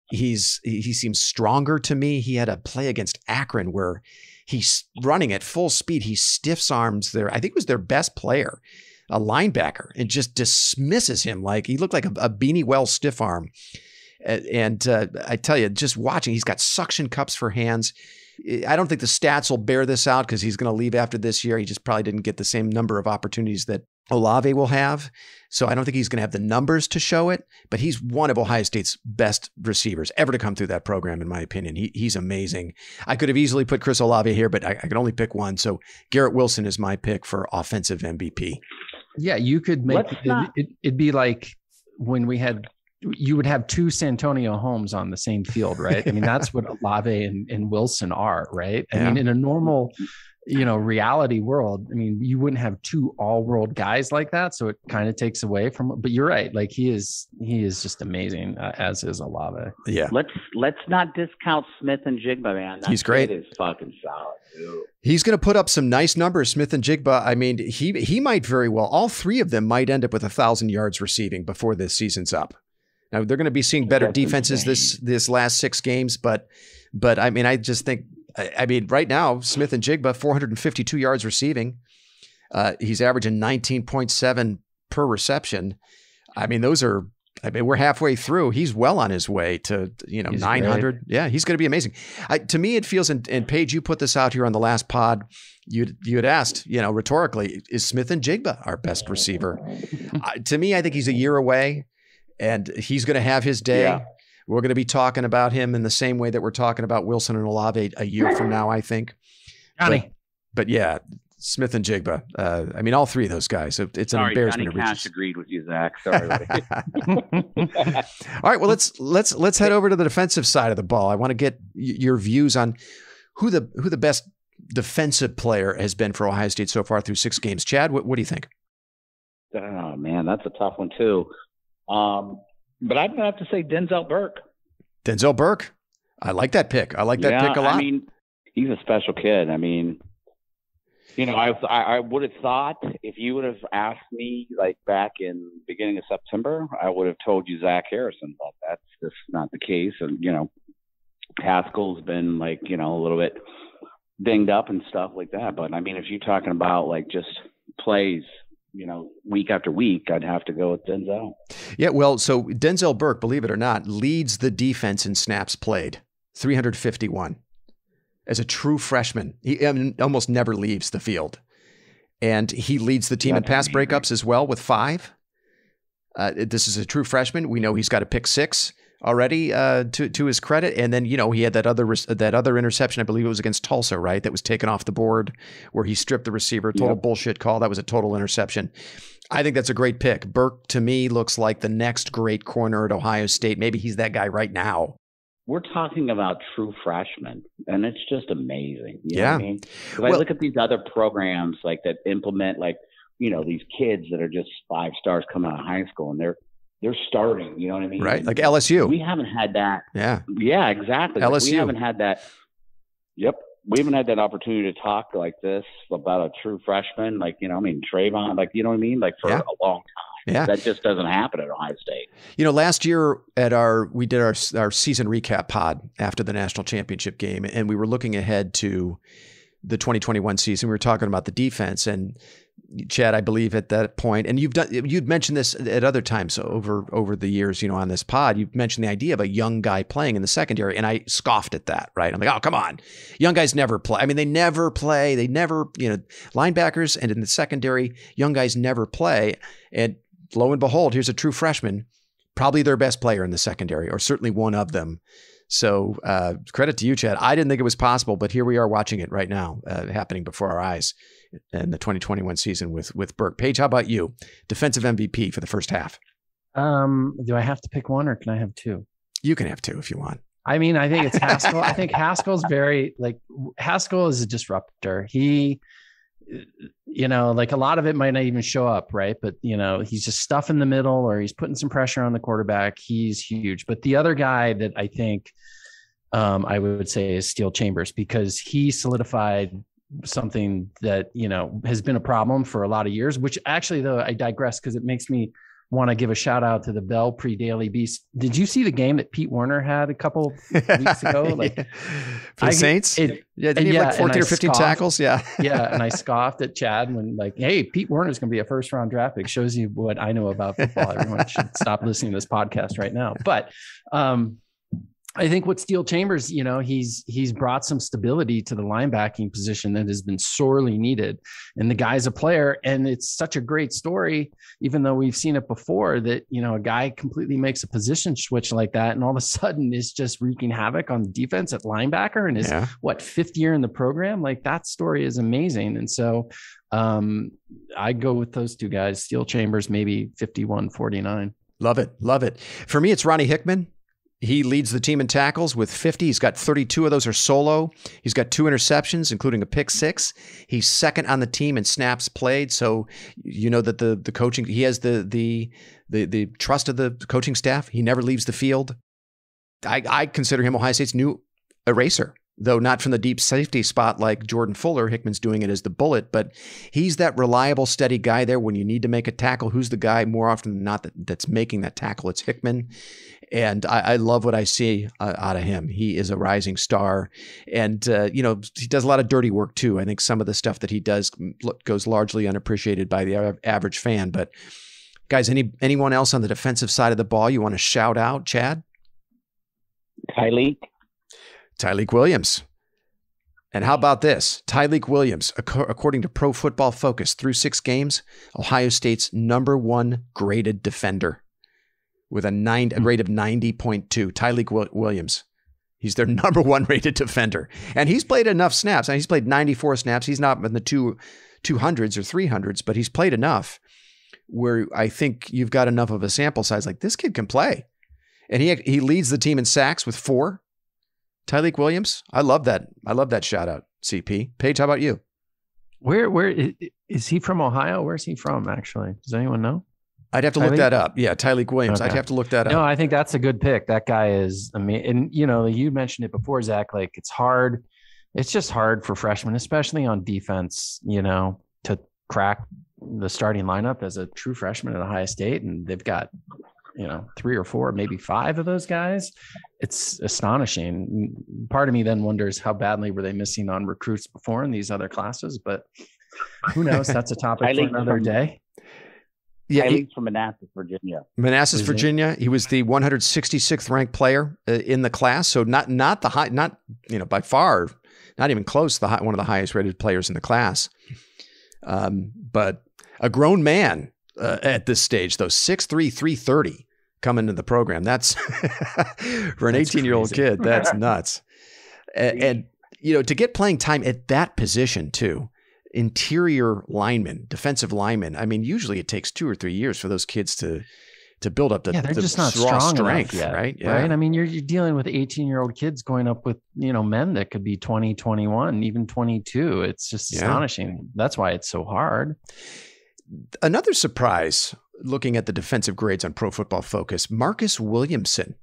He seems stronger to me. He had a play against Akron where he's running at full speed. He stiffs arms I think it was their best player, a linebacker, and just dismisses him like he looked like a Beanie Wells stiff arm. And I tell you, just watching, he's got suction cups for hands. I don't think the stats will bear this out because he's going to leave after this year. He just probably didn't get the same number of opportunities that Olave will have. So I don't think he's going to have the numbers to show it, but he's one of Ohio State's best receivers ever to come through that program, in my opinion. He's amazing. I could have easily put Chris Olave here, but I could only pick one. So Garrett Wilson is my pick for offensive MVP. Yeah, you could make it'd be like when you would have 2 Santonio Holmes on the same field, right? I mean, that's what Olave and Wilson are, right? I mean, in a normal reality world, I mean, you wouldn't have two all-world guys like that. So it kind of takes away from, but you're right. Like he is just amazing, as is Olave. Yeah. Let's not discount Smith and Jigba, man. He's great. He's fucking solid, dude. He's going to put up some nice numbers, Smith and Jigba. I mean, he might very well, all three of them might end up with 1,000 yards receiving before this season's up. Now they're going to be seeing better defenses this last 6 games, but I mean, I just think, I mean, right now, Smith and Jigba, 452 yards receiving. He's averaging 19.7 per reception. I mean, we're halfway through. He's well on his way to, 900. Great. Yeah, he's going to be amazing. To me, it feels, and Paige, you put this out here on the last pod, you had asked, rhetorically, is Smith and Jigba our best receiver? To me, I think he's a year away, and he's going to have his day. Yeah. We're going to be talking about him in the same way that we're talking about Wilson and Olave a year from now, I think. Johnny. But yeah, Smith and Jigba. I mean, all three of those guys. It's an embarrassment. Johnny Cash agreed with you, Zach. Sorry. All right. Well, let's head over to the defensive side of the ball. I want to get your views on who the best defensive player has been for Ohio State so far through 6 games. Chad, what do you think? Oh man, that's a tough one too. But I'm going to have to say Denzel Burke. Denzel Burke. I like that pick. I like that pick a lot. I mean, he's a special kid. I mean, I would have thought if you would have asked me like back in beginning of September, I would have told you Zach Harrison, but that's just not the case. And, Haskell's been like, a little bit dinged up and stuff like that. But I mean, if you're talking about like just plays, week after week, I'd have to go with Denzel. Yeah, well, so Denzel Burke, believe it or not, leads the defense in snaps played, 351. As a true freshman, he almost never leaves the field. And he leads the team in pass breakups as well with 5. This is a true freshman. We know he's got a pick 6 already to his credit. And then, he had that other interception, I believe it was against Tulsa, right? That was taken off the board where he stripped the receiver. Total bullshit call. That was a total interception. I think that's a great pick. Burke, to me, looks like the next great corner at Ohio State. Maybe he's that guy right now. We're talking about true freshmen, and it's just amazing. You know what I mean? Because I look at these other programs like that implement these kids that are just 5 stars coming out of high school, and they're starting, you know what I mean? Right. Like LSU. We haven't had that. Yeah. Yeah, exactly. LSU. Like we haven't had that. Yep. We haven't had that opportunity to talk like this about a true freshman, like, Trayvon, like, you know what I mean? Like for a long time. Yeah. That just doesn't happen at Ohio State. Last year we did our season recap pod after the national championship game, and we were looking ahead to the 2021 season. We were talking about the defense, and Chad, I believe at that point, and you'd mentioned this at other times over the years, on this pod, you've mentioned the idea of a young guy playing in the secondary, and I scoffed at that, right? I'm like, oh, come on. Young guys never play. I mean, they never play. They never, linebackers and in the secondary, young guys never play. And lo and behold, here's a true freshman, probably their best player in the secondary, or certainly one of them. So credit to you, Chad. I didn't think it was possible, but here we are watching it right now, happening before our eyes in the 2021 season with Burke. Paige, how about you? Defensive MVP for the first half. Do I have to pick one, or can I have 2? You can have 2 if you want. I mean, I think it's Haskell. I think Haskell is a disruptor. He, like a lot of it might not even show up, right? But, he's just stuff in the middle, or he's putting some pressure on the quarterback. He's huge. But the other guy that I think I would say is Steele Chambers, because he solidified something that, has been a problem for a lot of years, which actually, though, I digress because it makes me want to give a shout out to the Bell Pre-Daily Beast. Did you see the game that Pete Werner had a couple weeks ago? Like for the Saints? Didn't he have like 14 or 15 tackles? Yeah. Yeah. And I scoffed at Chad when hey, Pete Werner's going to be a first round draft pick. Shows you what I know about football. Everyone should stop listening to this podcast right now. But I think what Steele Chambers, he's brought some stability to the linebacking position that has been sorely needed. And the guy's a player, and it's such a great story, even though we've seen it before, that, a guy completely makes a position switch like that, and all of a sudden is just wreaking havoc on the defense at linebacker, and is 5th year in the program. Like, that story is amazing. And so I go with those 2 guys, Steele Chambers, maybe 51-49. Love it. Love it. For me, it's Ronnie Hickman. He leads the team in tackles with 50. He's got 32 of those are solo. He's got 2 interceptions, including a pick 6. He's second on the team in snaps played. So you know that the coaching, he has the trust of the coaching staff. He never leaves the field. I consider him Ohio State's new eraser, though not from the deep safety spot like Jordan Fuller. Hickman's doing it as the bullet, but he's that reliable, steady guy there when you need to make a tackle. Who's the guy more often than not that's making that tackle? It's Hickman. And I love what I see out of him. He is a rising star. And, he does a lot of dirty work too. I think some of the stuff that he does goes largely unappreciated by the average fan. But guys, anyone else on the defensive side of the ball you want to shout out, Chad? Tyleik Williams. And how about this? Tyleik Williams, according to Pro Football Focus, through 6 games, Ohio State's number 1 graded defender with a grade of 90.2. Tyleik Williams. He's their number 1 rated defender. And he's played enough snaps. And he's played 94 snaps. He's not in the 200s or 300s, but he's played enough where I think you've got enough of a sample size. Like, this kid can play. And he leads the team in sacks with 4. Tyleik Williams, I love that. I love that shout out, CP. Paige, how about you? Where is he from? Ohio? Where's he from, actually? Does anyone know? I'd have to look that up. Yeah, Tyleik Williams. Okay. I'd have to look that up. No, I think that's a good pick. That guy is amazing. And, you mentioned it before, Zach, like it's hard. It's just hard for freshmen, especially on defense, to crack the starting lineup as a true freshman at Ohio State. And they've got 3 or 4, maybe 5 of those guys. It's astonishing. Part of me then wonders how badly were they missing on recruits before in these other classes, but who knows? That's a topic for another day. Yeah, he's from Manassas, Virginia. He was the 166th ranked player in the class. So not the high, by far, not even close to one of the highest rated players in the class. But a grown man at this stage, though, 6'3", 330 coming into the program. That's for an 18-year-old kid. That's nuts. And to get playing time at that position too, interior lineman, defensive lineman. I mean, usually it takes 2 or 3 years for those kids to build up they're just not strong strength yet, right? Yeah. Right. I mean, you're dealing with 18-year-old kids going up with, men that could be 20, 21, even 22. It's just astonishing. That's why it's so hard. Another surprise, looking at the defensive grades on Pro Football Focus, Marcus Williamson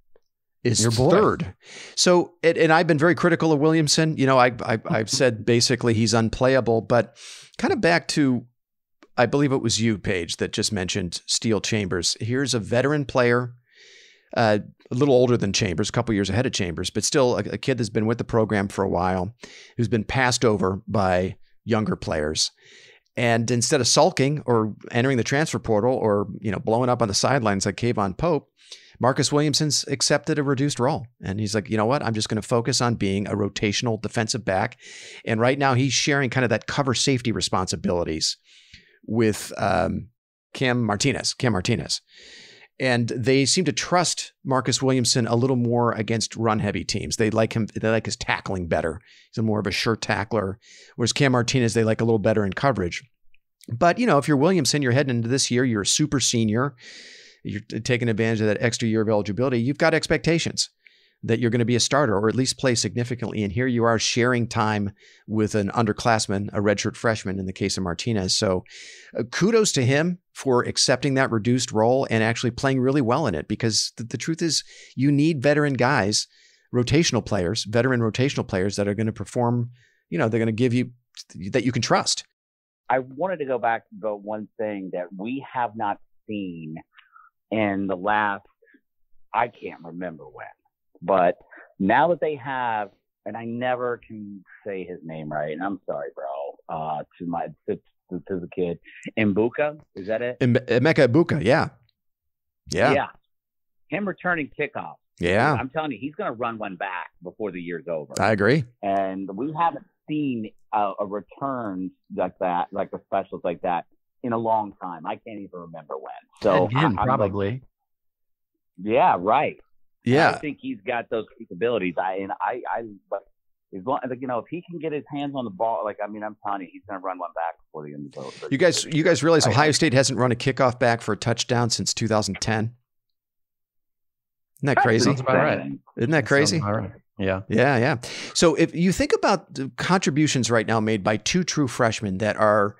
is third. So, and I've been very critical of Williamson. I've said basically he's unplayable, but kind of back to, I believe it was you, Paige, that just mentioned Steel Chambers. Here's a veteran player, a little older than Chambers, a couple years ahead of Chambers, but still a kid that's been with the program for a while, who's been passed over by younger players. And instead of sulking or entering the transfer portal or, blowing up on the sidelines like Kayvon Pope, Marcus Williamson's accepted a reduced role. And he's like, you know what? I'm just going to focus on being a rotational defensive back. And right now he's sharing kind of that cover safety responsibilities with Cam Martinez. And they seem to trust Marcus Williamson a little more against run-heavy teams. They like him. They like his tackling better. He's more of a sure tackler. Whereas Cam Martinez, they like a little better in coverage. But, if you're Williamson, you're heading into this year, you're a super senior, you're taking advantage of that extra year of eligibility. You've got expectations that you're going to be a starter or at least play significantly. And here you are sharing time with an underclassman, a redshirt freshman in the case of Martinez. So kudos to him for accepting that reduced role and actually playing really well in it, because the truth is you need veteran guys, veteran rotational players that are going to perform, they're going to give you that you can trust. I wanted to go back to one thing that we have not seen in the last, I can't remember when. But now that they have, and I never can say his name right, and I'm sorry, bro, to the kid, Mbuka, is that it? Emeka Ibuka, yeah. Him returning kickoff. Yeah. I'm telling you, he's going to run one back before the year's over. I agree. And we haven't seen a return like that, like a specials like that, in a long time. I can't even remember when. So again, probably. Yeah, right. Yeah, I think he's got those capabilities. As long, if he can get his hands on the ball, I'm telling you, he's going to run one back before the end of the vote. You guys realize Ohio State hasn't run a kickoff back for a touchdown since 2010? Isn't that crazy? Sounds about right. Isn't that crazy? Right. Yeah. Yeah. So if you think about the contributions right now made by two true freshmen that are,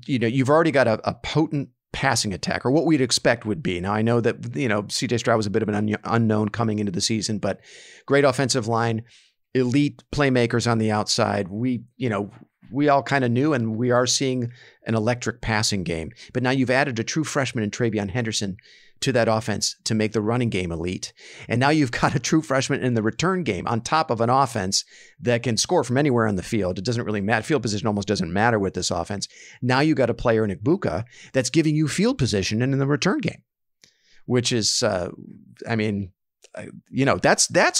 you've already got a potent passing attack, or what we'd expect would be. Now, I know that, CJ Stroud was a bit of an unknown coming into the season, but great offensive line, elite playmakers on the outside. We all kind of knew, and we are seeing an electric passing game. But now you've added a true freshman in Trayvon Henderson to that offense to make the running game elite. And now you've got a true freshman in the return game on top of an offense that can score from anywhere on the field. It doesn't really matter. Field position almost doesn't matter with this offense. Now you got a player in Igbuka that's giving you field position in the return game, which is, that's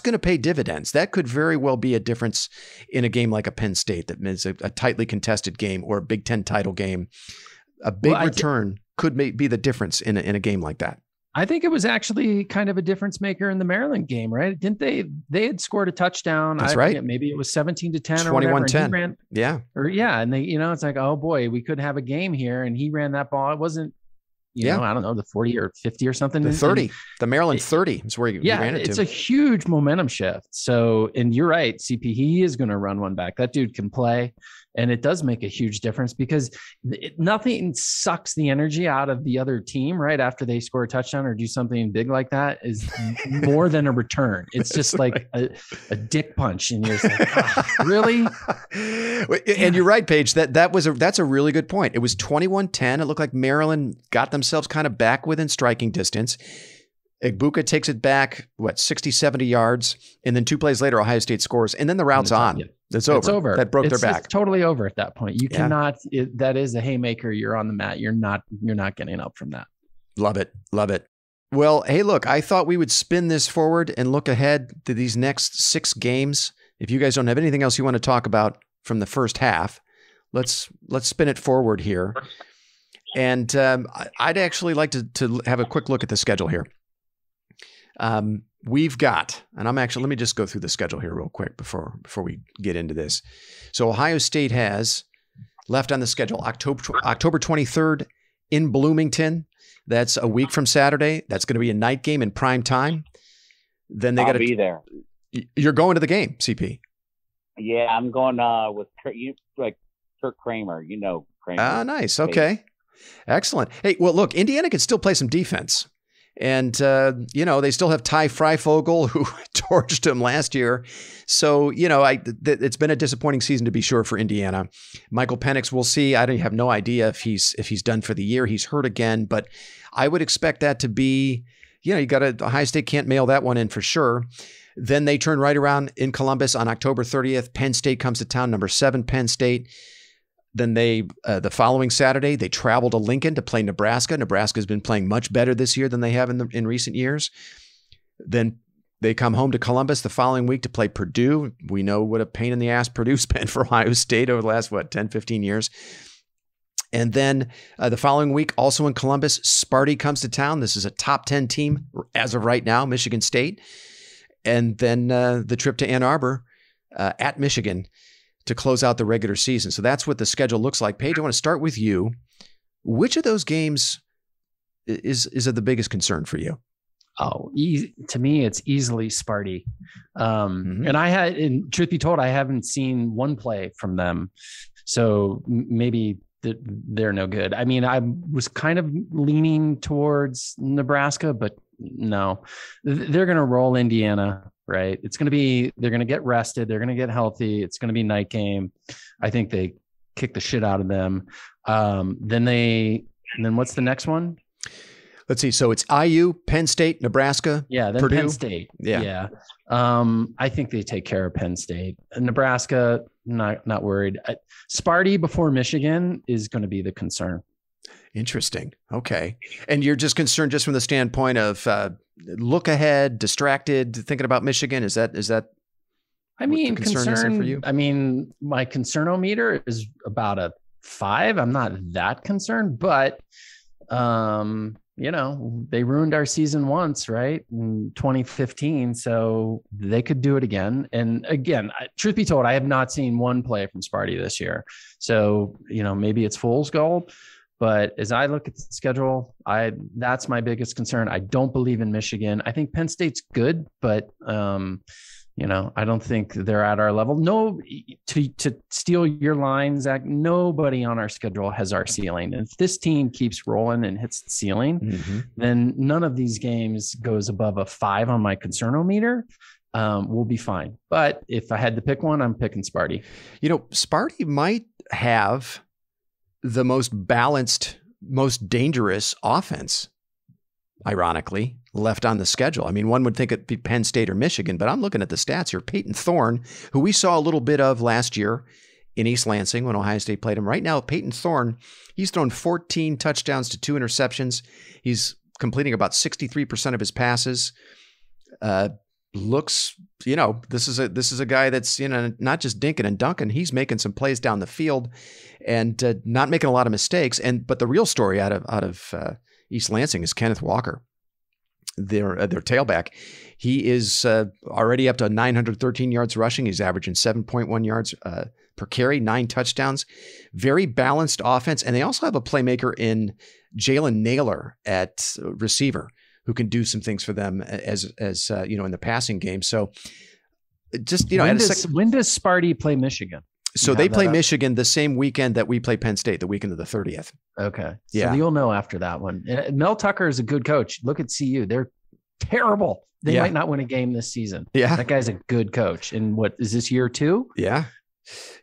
going to pay dividends. That could very well be a difference in a game like a Penn State that is a tightly contested game, or a Big Ten title game. A big return could be the difference in a game like that. I think it was actually kind of a difference maker in the Maryland game, right? Didn't they? They had scored a touchdown. That's right. Forget, maybe it was 17-10 or 21-10. Yeah. And they, it's like, oh boy, we could have a game here. And he ran that ball. It wasn't, I don't know, the 40 or 50 or something. The 30, the Maryland 30 is where he ran it to. It's a huge momentum shift. So, and you're right, CP, he is going to run one back. That dude can play. And it does make a huge difference, because nothing sucks the energy out of the other team right after they score a touchdown or do something big like that is more than a return. It's just like a dick punch. And you're like, really? And you're right, Paige, that's a really good point. It was 21-10. It looked like Maryland got themselves kind of back within striking distance. Igbuka takes it back, 60, 70 yards. And then 2 plays later, Ohio State scores. And then the route's on. Yeah. It's over. It's over. That broke their back. It's totally over at that point. You cannot, that is a haymaker. You're on the mat. You're not getting up from that. Love it. Love it. Well, hey, look, I thought we would spin this forward and look ahead to these next 6 games. If you guys don't have anything else you want to talk about from the first half, let's spin it forward here. And I'd actually like to have a quick look at the schedule here. We've got, and let me just go through the schedule here real quick before we get into this. So Ohio State has left on the schedule October 23rd in Bloomington. That's a week from Saturday. That's going to be a night game in prime time. Then they got to be there. You're going to the game, CP. Yeah, I'm going with Kirk Kramer. Kramer. Ah, nice. Okay. Excellent. Hey, well, look, Indiana can still play some defense. And, they still have Ty Freifogel, who torched him last year. So, it's been a disappointing season to be sure for Indiana. Michael Penix, we'll see. I have no idea if he's done for the year. He's hurt again, but I would expect that to be, Ohio State can't mail that one in for sure. Then they turn right around in Columbus on October 30th. Penn State comes to town, number 7 Penn State. Then the following Saturday, they travel to Lincoln to play Nebraska. Nebraska's been playing much better this year than they have in recent years. Then they come home to Columbus the following week to play Purdue. We know what a pain in the ass Purdue's been for Ohio State over the last, 10, 15 years. And then the following week, also in Columbus, Sparty comes to town. This is a top 10 team as of right now, Michigan State. And then the trip to Ann Arbor at Michigan to close out the regular season. So that's what the schedule looks like. Paige, I want to start with you. Which of those games is of the biggest concern for you? Oh, to me, it's easily Sparty. And truth be told, I haven't seen one play from them. So maybe they're no good. I mean, I was kind of leaning towards Nebraska, but no, they're going to roll Indiana. Right. They're going to get rested. They're going to get healthy. It's going to be night game. I think they kick the shit out of them. Then what's the next one? Let's see. So it's IU, Penn State, Nebraska. Yeah. Then Purdue. Penn State. Yeah. I think they take care of Penn State. Nebraska, not worried. Sparty before Michigan is going to be the concern. Interesting. Okay. And you're just concerned just from the standpoint of look ahead, distracted, thinking about Michigan. Is that? I mean, concern for you? I mean, my concernometer is about a 5. I'm not that concerned, but they ruined our season once, right? In 2015. So they could do it again. And again, truth be told, I have not seen one play from Sparty this year. So, maybe it's fool's gold. But as I look at the schedule, that's my biggest concern. I don't believe in Michigan. I think Penn State's good, but I don't think they're at our level. No, to steal your line, Zach, nobody on our schedule has our ceiling. And if this team keeps rolling and hits the ceiling, then none of these games goes above a 5 on my concernometer. We'll be fine. But if I had to pick one, I'm picking Sparty. Sparty might have the most balanced, most dangerous offense, ironically, left on the schedule. I mean, one would think it'd be Penn State or Michigan, but I'm looking at the stats here. Peyton Thorne, who we saw a little bit of last year in East Lansing when Ohio State played him. Right now, Peyton Thorne, he's thrown 14 touchdowns to 2 interceptions. He's completing about 63% of his passes. Looks, this is a guy that's, not just dinking and dunking. He's making some plays down the field and not making a lot of mistakes. But the real story out of East Lansing is Kenneth Walker, their tailback. He is already up to 913 yards rushing. He's averaging 7.1 yards per carry, 9 touchdowns. Very balanced offense. And they also have a playmaker in Jalen Naylor at receiver, who can do some things for them as in the passing game. So just, when does Sparty play Michigan? So they play Michigan the same weekend that we play Penn State, the weekend of the 30th. Okay. Yeah. So you'll know after that one. Mel Tucker is a good coach. Look at CU. They're terrible. They might not win a game this season. Yeah. That guy's a good coach. And what is this, year 2? Yeah.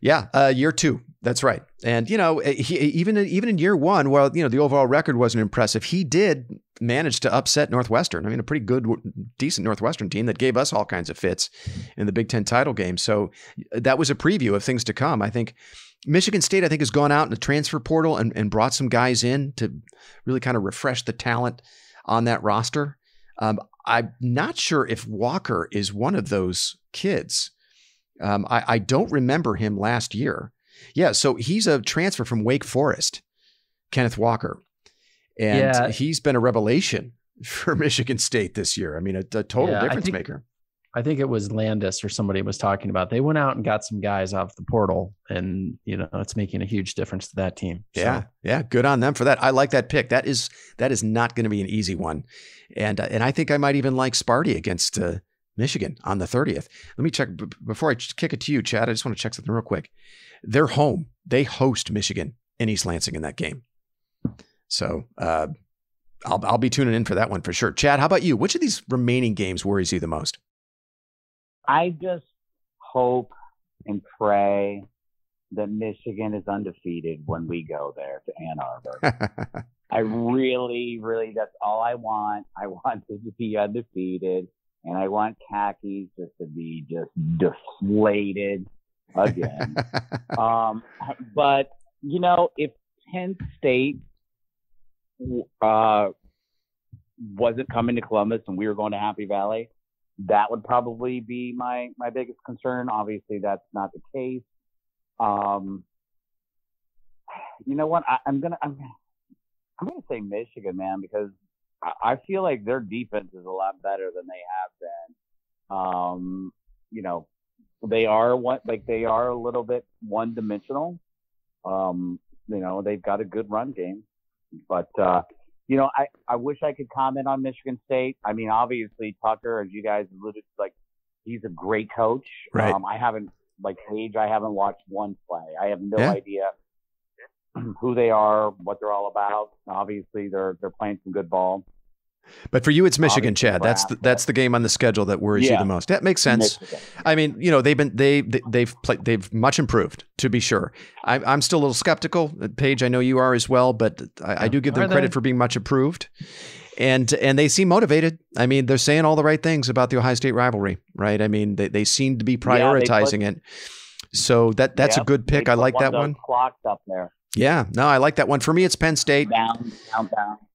Yeah. Year 2. That's right. And, even in year 1, while, the overall record wasn't impressive, he did manage to upset Northwestern. I mean, a pretty good, decent Northwestern team that gave us all kinds of fits in the Big Ten title game. So that was a preview of things to come. I think Michigan State, has gone out in the transfer portal and brought some guys in to really kind of refresh the talent on that roster. I'm not sure if Walker is one of those kids. I don't remember him last year. Yeah, so he's a transfer from Wake Forest, Kenneth Walker. And he's been a revelation for Michigan State this year. I mean, a total difference maker. I think it was Landis or somebody was talking about. They went out and got some guys off the portal, and it's making a huge difference to that team. So. Yeah, good on them for that. I like that pick. That is not going to be an easy one, and I think I might even like Sparty against Michigan on the 30th. Let me check before I kick it to you, Chad. I just want to check something real quick. They're home. They host Michigan in East Lansing in that game. So I'll be tuning in for that one for sure. Chad, how about you? Which of these remaining games worries you the most? I just hope and pray that Michigan is undefeated when we go there to Ann Arbor. I really, really, that's all I want. I want it to be undefeated, and I want khakis just to be just deflated again. But, if Penn State wasn't coming to Columbus and we were going to Happy Valley, that would probably be my biggest concern. Obviously, that's not the case. You know what? I'm gonna say Michigan, man, because I feel like their defense is a lot better than they have been. They are a little bit one-dimensional. They've got a good run game, but I wish I could comment on Michigan State. I mean, obviously Tucker, as you guys alluded, he's a great coach. Right. Paige, I haven't watched one play. I have no idea who they are, what they're all about. Obviously, they're playing some good ball. But for you, it's Michigan, Chad. That's the game on the schedule that worries you the most. That makes sense. Michigan. I mean, they've much improved, to be sure. I'm still a little skeptical. Paige, I know you are as well, but I do give them credit for being much improved. And they seem motivated. I mean, they're saying all the right things about the Ohio State rivalry, right? I mean, they seem to be prioritizing it. So that's a good pick. I like that one. Clocks up there. Yeah, no, I like that one. For me, it's Penn State. Down.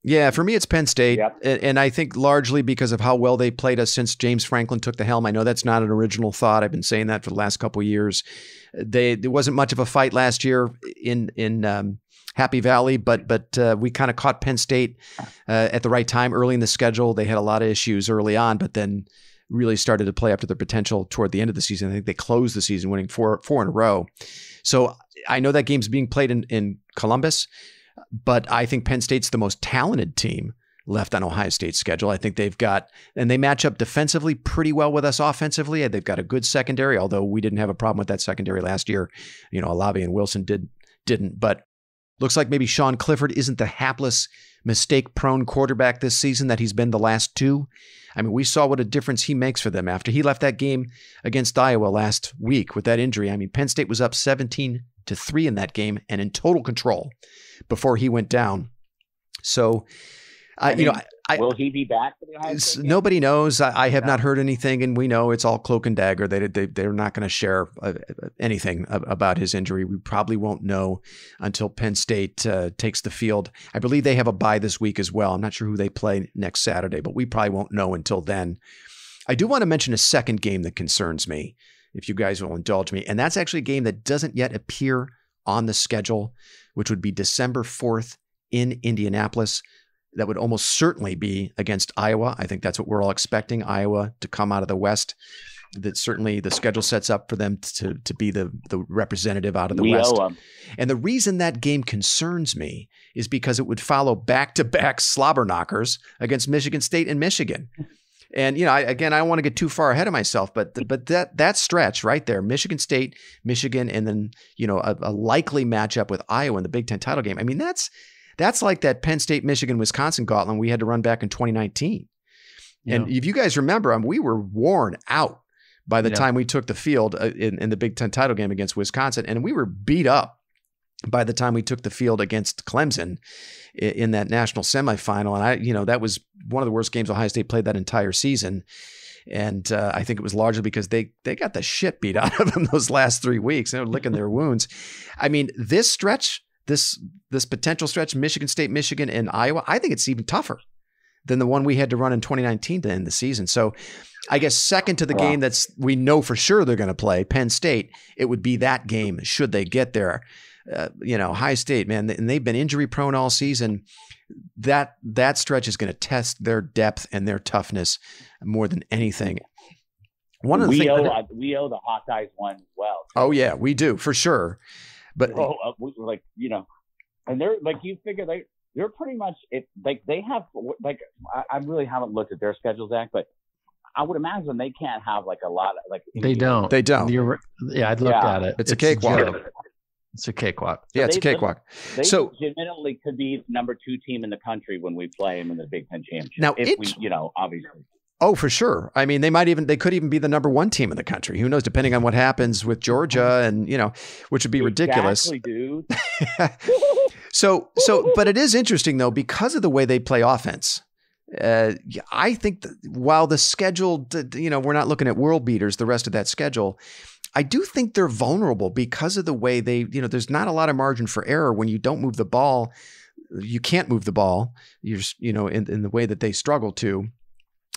Yeah, for me, it's Penn State. Yep. And I think largely because of how well they played us since James Franklin took the helm. I know that's not an original thought. I've been saying that for the last couple of years. There wasn't much of a fight last year in Happy Valley, but we kind of caught Penn State at the right time early in the schedule. They had a lot of issues early on, but then really started to play up to their potential toward the end of the season. I think they closed the season winning four in a row. So I know that game's being played in Columbus, But I think Penn State's the most talented team left on Ohio State's schedule. I think they've got, and they match up defensively pretty well with us offensively. They've got a good secondary, although we didn't have a problem with that secondary last year. Olave and Wilson didn't. But looks like maybe Sean Clifford isn't the hapless, mistake-prone quarterback this season that he's been the last two. I mean, we saw what a difference he makes for them after he left that game against Iowa last week with that injury. I mean, Penn State was up 17-3 in that game and in total control before he went down. So, will he be back for the Ohio State game? Nobody knows. I have not heard anything, and we know it's all cloak and dagger. They're not going to share anything about his injury. We probably won't know until Penn State takes the field. I believe they have a bye this week as well. I'm not sure who they play next Saturday, but we probably won't know until then. I do want to mention a second game that concerns me, if you guys will indulge me, and that's actually a game that doesn't yet appear on the schedule, which would be December 4th in Indianapolis. That would almost certainly be against Iowa. I think that's what we're all expecting, Iowa to come out of the West. That certainly the schedule sets up for them to be the representative out of the West. And the reason that game concerns me is because it would follow back-to-back slobber knockers against Michigan State and Michigan. And, I don't want to get too far ahead of myself, but that stretch right there, Michigan State, Michigan, and then, a likely matchup with Iowa in the Big Ten title game. I mean, that's like that Penn State, Michigan, Wisconsin gauntlet we had to run back in 2019. Yeah. And if you guys remember, we were worn out by the time we took the field in the Big Ten title game against Wisconsin. And we were beat up by the time we took the field against Clemson in that national semifinal. And that was one of the worst games Ohio State played that entire season. And I think it was largely because they got the shit beat out of them those last 3 weeks. They were licking their wounds. I mean, this stretch, this potential stretch, Michigan State, Michigan, and Iowa, I think it's even tougher than the one we had to run in 2019 to end the season. So I guess second to the game we know for sure they're going to play, Penn State, it would be that game should they get there. Ohio State, man, and they've been injury prone all season. That stretch is going to test their depth and their toughness more than anything. We owe the Hawkeyes one as well. Oh yeah, we do for sure. But and they're like, you figure they're pretty much they have I really haven't looked at their schedule, Zach, but I would imagine they can't have a lot of they don't. I'd looked at it. It's a cakewalk. It's a cakewalk. Yeah, it's a cakewalk. They legitimately could be number 2 team in the country when we play them in the Big Ten championship. Now, obviously. Oh, for sure. I mean, they could even be the number 1 team in the country. Who knows, depending on what happens with Georgia and, which would be ridiculous. Exactly, dude. But it is interesting though, because of the way they play offense. I think that while the schedule, we're not looking at world beaters, the rest of that schedule, I do think they're vulnerable because of the way they, there's not a lot of margin for error when you don't move the ball. You can't move the ball, in the way that they struggle to.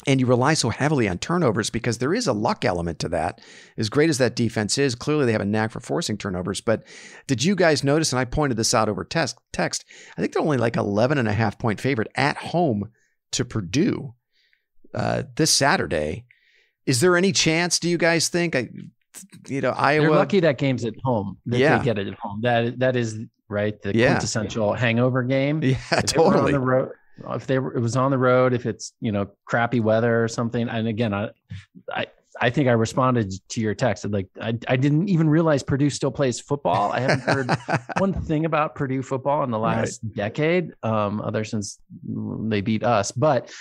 And you rely so heavily on turnovers because there is a luck element to that. As great as that defense is, clearly they have a knack for forcing turnovers. But did you guys notice, and I pointed this out over text, I think they're only 11.5 point favorite at home to Purdue this Saturday. Is there any chance, do you guys think, Iowa? They're lucky that game's at home. They get it at home. That is right. The quintessential hangover game. Yeah, totally. On the road, if it was on the road, if it's, crappy weather or something. And again, I think I responded to your text. I didn't even realize Purdue still plays football. I haven't heard one thing about Purdue football in the last decade, other since they beat us. But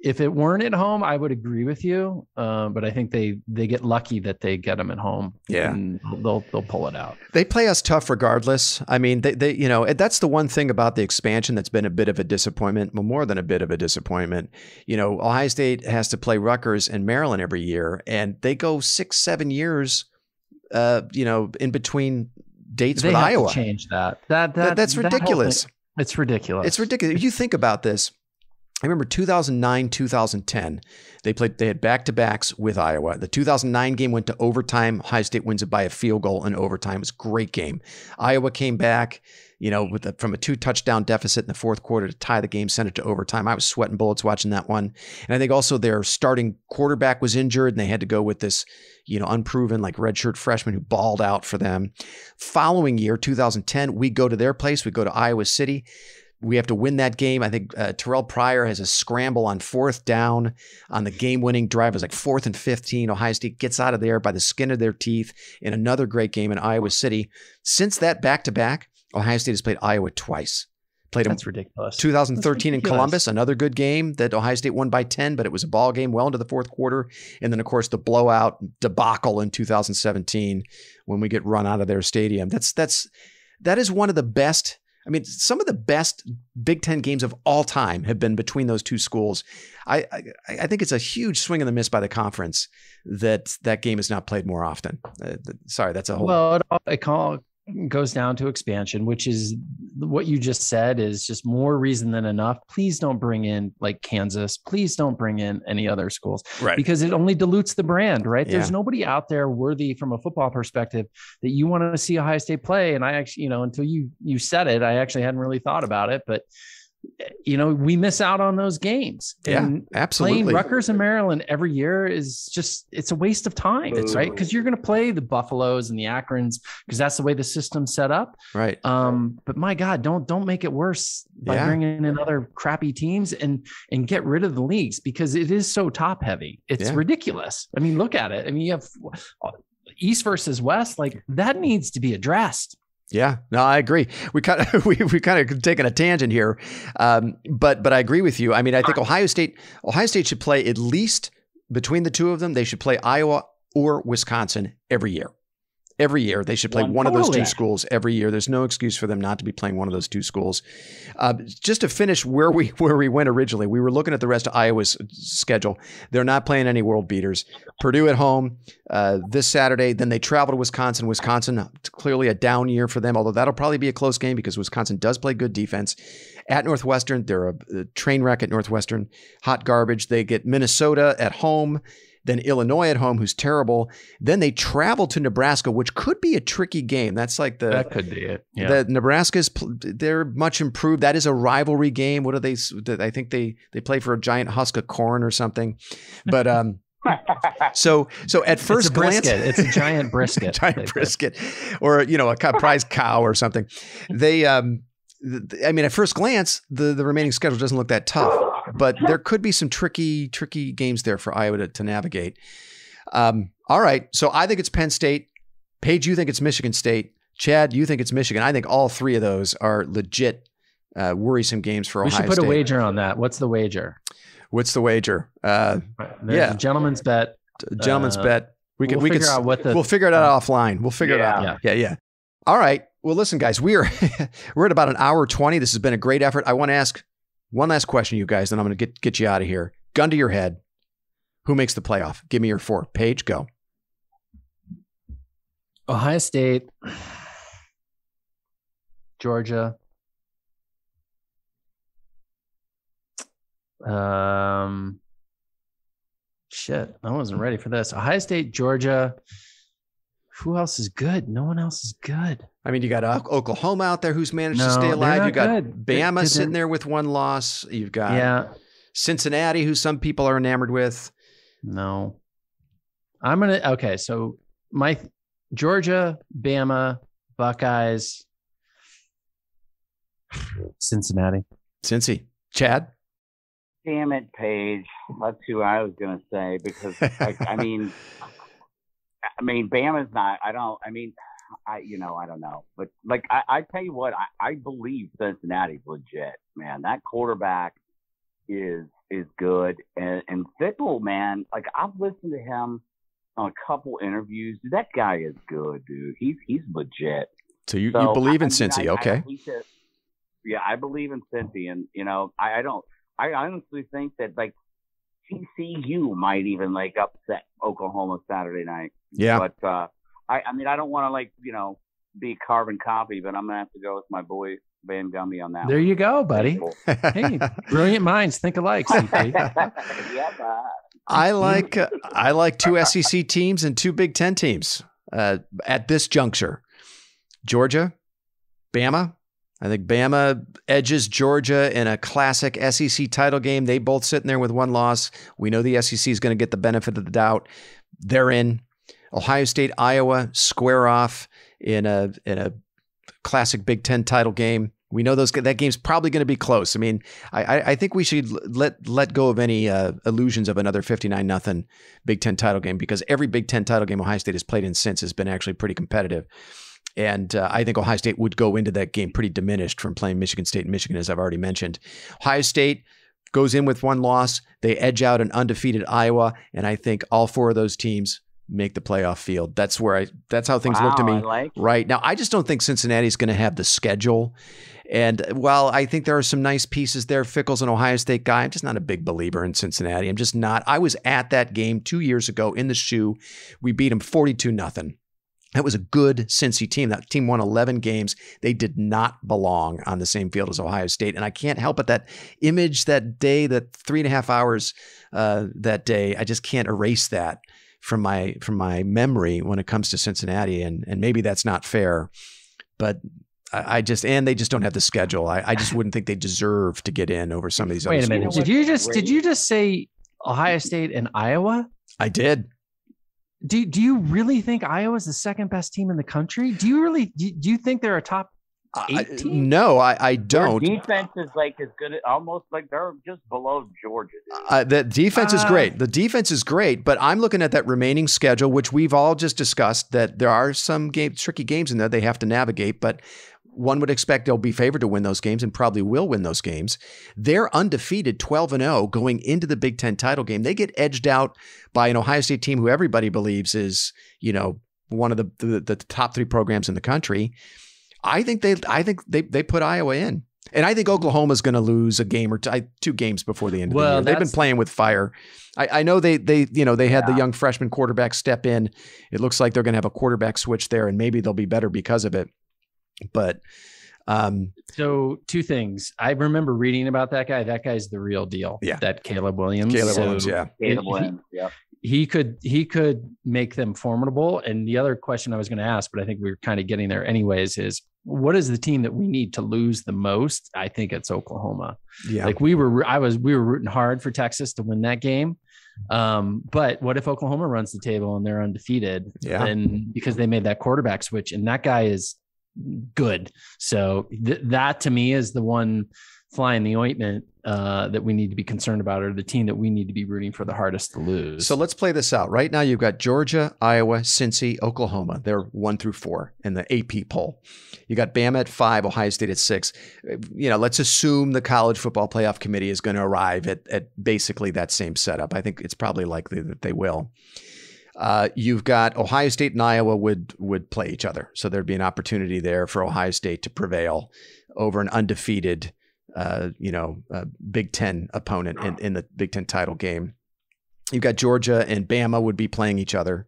if it weren't at home, I would agree with you. But I think they get lucky that they get them at home. Yeah, and they'll pull it out. They play us tough regardless. I mean, they that's the one thing about the expansion that's been a bit of a disappointment. Well, more than a bit of a disappointment. Ohio State has to play Rutgers and Maryland every year, and they go 6-7 years, in between dates with Iowa. To change that. That's ridiculous. It's ridiculous. It's ridiculous. If you think about this, I remember 2009, 2010, they had back-to-backs with Iowa. The 2009 game went to overtime. Ohio State wins it by a field goal in overtime. It was a great game. Iowa came back, from a 2-touchdown deficit in the fourth quarter to tie the game, send it to overtime. I was sweating bullets watching that one. And I think also their starting quarterback was injured and they had to go with this, unproven like redshirt freshman who balled out for them. Following year, 2010, we go to their place. We go to Iowa City. We have to win that game. I think Terrell Pryor has a scramble on 4th down on the game-winning drive. It was like 4th and 15. Ohio State gets out of there by the skin of their teeth in another great game in Iowa City. Since that back-to-back, Ohio State has played Iowa twice. Played them. That's ridiculous. 2013 in Columbus, another good game that Ohio State won by 10, but it was a ball game well into the fourth quarter. And then, of course, the blowout debacle in 2017 when we get run out of their stadium. That is one of the best. I mean, some of the best Big Ten games of all time have been between those two schools. I think it's a huge swing and a miss by the conference that game is not played more often. Sorry, that's a whole. Well, it goes down to expansion, which is what you just said is just more reason than enough. Please don't bring in like Kansas. Please don't bring in any other schools, right? Because it only dilutes the brand, right? Yeah. There's nobody out there worthy from a football perspective that you want to see Ohio State play. And I actually, until you said it, I actually hadn't really thought about it, but we miss out on those games. Yeah, and absolutely. Playing Rutgers and Maryland every year is it's a waste of time, right? Because you're going to play the Buffaloes and the Akrons because that's the way the system's set up. Right. But my God, don't make it worse by bringing in other crappy teams and get rid of the leagues because it is so top heavy. It's ridiculous. I mean, look at it. I mean, you have East versus West, like that needs to be addressed. Yeah, no, I agree. We kind of taken a tangent here, but I agree with you. I mean, I think Ohio State should play at least between the two of them. They should play Iowa or Wisconsin every year. Every year they should play one of those two schools every year. There's no excuse for them not to be playing one of those two schools. Just to finish where we went originally, we were looking at the rest of Iowa's schedule. They're not playing any world beaters. Purdue at home this Saturday. Then they travel to Wisconsin. Wisconsin, clearly a down year for them, although that'll probably be a close game because Wisconsin does play good defense. At Northwestern, they're a train wreck at Northwestern. Hot garbage. They get Minnesota at home. Then Illinois at home, who's terrible. Then they travel to Nebraska, which could be a tricky game. That's like that could be it. Yeah. The Nebraska's they're much improved. That is a rivalry game. What are they? I think they play for a giant husk of corn or something. But so at first glance, it's a giant brisket, or a prize cow or something. They at first glance, the remaining schedule doesn't look that tough. But there could be some tricky games there for Iowa to navigate. All right. So I think it's Penn State. Paige, you think it's Michigan State. Chad, you think it's Michigan. I think all three of those are legit worrisome games for Ohio State. We should put a wager on that. What's the wager? What's the wager? A gentleman's bet. Gentleman's bet. We'll figure it out offline. We'll figure it out. Yeah. All right. Well, listen, guys, we're at about an hour 20. This has been a great effort. I want to ask one last question, you guys, then I'm going to get you out of here. Gun to your head. Who makes the playoff? Give me your 4. Paige, go. Ohio State, Georgia. Shit, I wasn't ready for this. Ohio State, Georgia. Who else is good? No one else is good. I mean, you got Oklahoma out there who's managed to stay alive. You got Bama sitting there with one loss. You've got Cincinnati, who some people are enamored with. No. So my Georgia, Bama, Buckeyes, Cincinnati. Cincy. Chad? Damn it, Paige. That's who I was going to say because, I mean, Bama's not. I don't know. But I tell you what, I believe Cincinnati's legit, man. That quarterback is good, and Fickle, man. Like I've listened to him on a couple interviews. That guy is good, dude. He's legit. So you believe in Cincy, okay? I believe in Cincy, and I honestly think that TCU might even upset Oklahoma Saturday night. Yeah. But I don't want to be carbon copy, but I'm gonna have to go with my boy Van Gundy on that. There you go, buddy. Hey, brilliant minds think alike. I like 2 SEC teams and 2 Big Ten teams at this juncture. Georgia, Bama, I think Bama edges Georgia in a classic SEC title game. They both sitting there with one loss. We know the SEC is going to get the benefit of the doubt. They're in. Ohio State, Iowa square off in a classic Big Ten title game. We know that game's probably going to be close. I mean, I think we should let go of any illusions of another 59-0 Big Ten title game, because every Big Ten title game Ohio State has played in since has been actually pretty competitive. And I think Ohio State would go into that game pretty diminished from playing Michigan State and Michigan, as I've already mentioned. Ohio State goes in with one loss. They edge out an undefeated Iowa, and I think all four of those teams make the playoff field. That's how things look to me right now. I just don't think Cincinnati's going to have the schedule. And while I think there are some nice pieces there, Fickle's an Ohio State guy, I'm just not a big believer in Cincinnati. I'm just not. I was at that game 2 years ago in the shoe. We beat them 42-0. That was a good Cincy team. That team won 11 games. They did not belong on the same field as Ohio State. And I can't help it, that image that day, that 3.5 hours that day, I just can't erase that from my memory when it comes to Cincinnati. And maybe that's not fair, but they just don't have the schedule. I just wouldn't think they deserve to get in over some of these other schools. Wait a minute. Did you just say Ohio State and Iowa? I did. Do you really think Iowa's the second best team in the country? Do you think they're a top 8 team? No, I don't. Their defense is like as good, almost like they're just below Georgia. The defense is great. The defense is great, but I'm looking at that remaining schedule, which we've all just discussed, that there are some tricky games in there they have to navigate, but one would expect they'll be favored to win those games and probably will win those games. They're undefeated 12-0 going into the Big Ten title game. They get edged out by an Ohio State team who everybody believes is, one of the top 3 programs in the country. I think they put Iowa in. And I think Oklahoma's going to lose a game or 2 games before the end of the year. They've been playing with fire. I know they had the young freshman quarterback step in. It looks like they're going to have a quarterback switch there, and maybe they'll be better because of it. But so 2 things. I remember reading about that guy. That guy's the real deal. Yeah. That Caleb Williams. Caleb Williams, yeah. He could make them formidable. And the other question I was going to ask, but I think we were kind of getting there anyways, is what is the team that we need to lose the most? I think it's Oklahoma. Yeah. Like we were rooting hard for Texas to win that game. But what if Oklahoma runs the table and they're undefeated? Yeah. And because they made that quarterback switch, and that guy is good. So that to me is the one fly in the ointment that we need to be concerned about, or the team that we need to be rooting for the hardest to lose. So let's play this out. Right now, you've got Georgia, Iowa, Cincy, Oklahoma. They're 1 through 4 in the AP poll. You got Bama at 5, Ohio State at 6. Let's assume the College Football Playoff Committee is going to arrive at basically that same setup. I think it's probably likely that they will. You've got Ohio State and Iowa would play each other. So there'd be an opportunity there for Ohio State to prevail over an undefeated, Big Ten opponent in the Big Ten title game. You've got Georgia and Bama would be playing each other.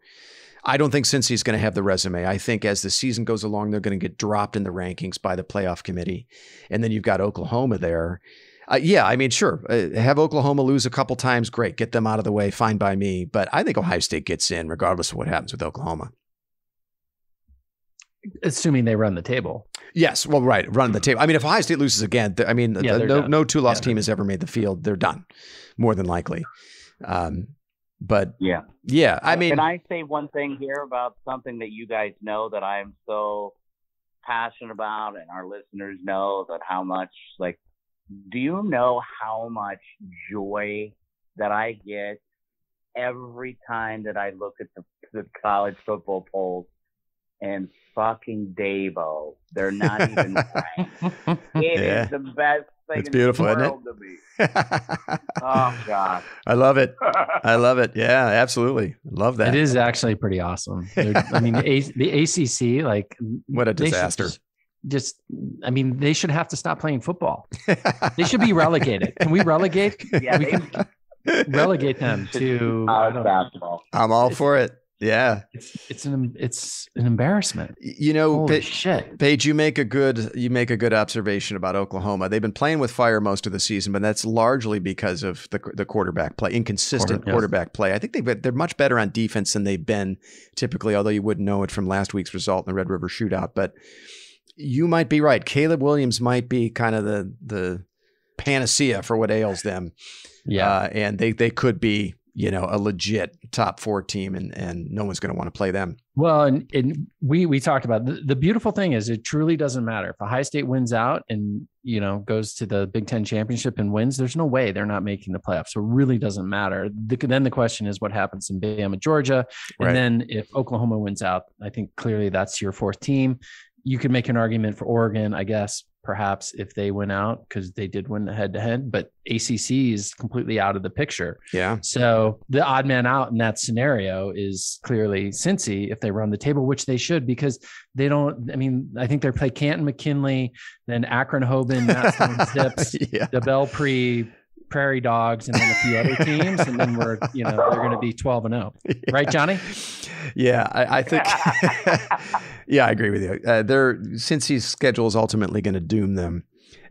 I don't think Cincy's going to have the resume. I think as the season goes along, they're going to get dropped in the rankings by the playoff committee. And then you've got Oklahoma there. Sure. Have Oklahoma lose a couple times. Great. Get them out of the way. Fine by me. But I think Ohio State gets in regardless of what happens with Oklahoma. Assuming they run the table. Yes. Well, right. Run the table. I mean, if Ohio State loses again, no 2-loss team has ever made the field. They're done, more than likely. But yeah. I mean, can I say one thing here about something that you guys know that I am so passionate about, and our listeners know that how much, like, do you know how much joy that I get every time that I look at the college football polls and fucking Davo? They're not even ranked. It is the best thing it's beautiful, in the world to me. Oh, God. I love it. I love it. Yeah, absolutely. Love that. It is actually pretty awesome. The ACC, like, what a disaster. They should have to stop playing football. They should be relegated. Can we relegate? Yeah, we can relegate them to basketball. I'm all for it. Yeah, it's an embarrassment. Holy shit. Paige, you make a good observation about Oklahoma. They've been playing with fire most of the season, but that's largely because of the quarterback play, inconsistent quarterback play. I think they're much better on defense than they've been typically, although you wouldn't know it from last week's result in the Red River Shootout. But You might be right. Caleb Williams might be kind of the panacea for what ails them. Yeah. And they could be, a legit top 4 team and no one's going to want to play them. Well, and we talked about the beautiful thing is it truly doesn't matter if Ohio State wins out and, goes to the Big Ten championship and wins, there's no way they're not making the playoffs. So it really doesn't matter. Then the question is what happens in Bama, Georgia. And right. Then if Oklahoma wins out, I think clearly that's your 4th team. You could make an argument for Oregon, I guess, perhaps if they win out because they did win the head-to-head, but ACC is completely out of the picture. Yeah. So the odd man out in that scenario is clearly Cincy if they run the table, which they should because they don't. I mean, I think they play Canton, McKinley, then Akron, Hoban, Matt Stone, Zips, yeah. the Belpre, Prairie Dogs, and then a few other teams, and then we're they're going to be 12-0, yeah. right, Johnny? Yeah, I think. Yeah, I agree with you. Cincy's schedule is ultimately going to doom them.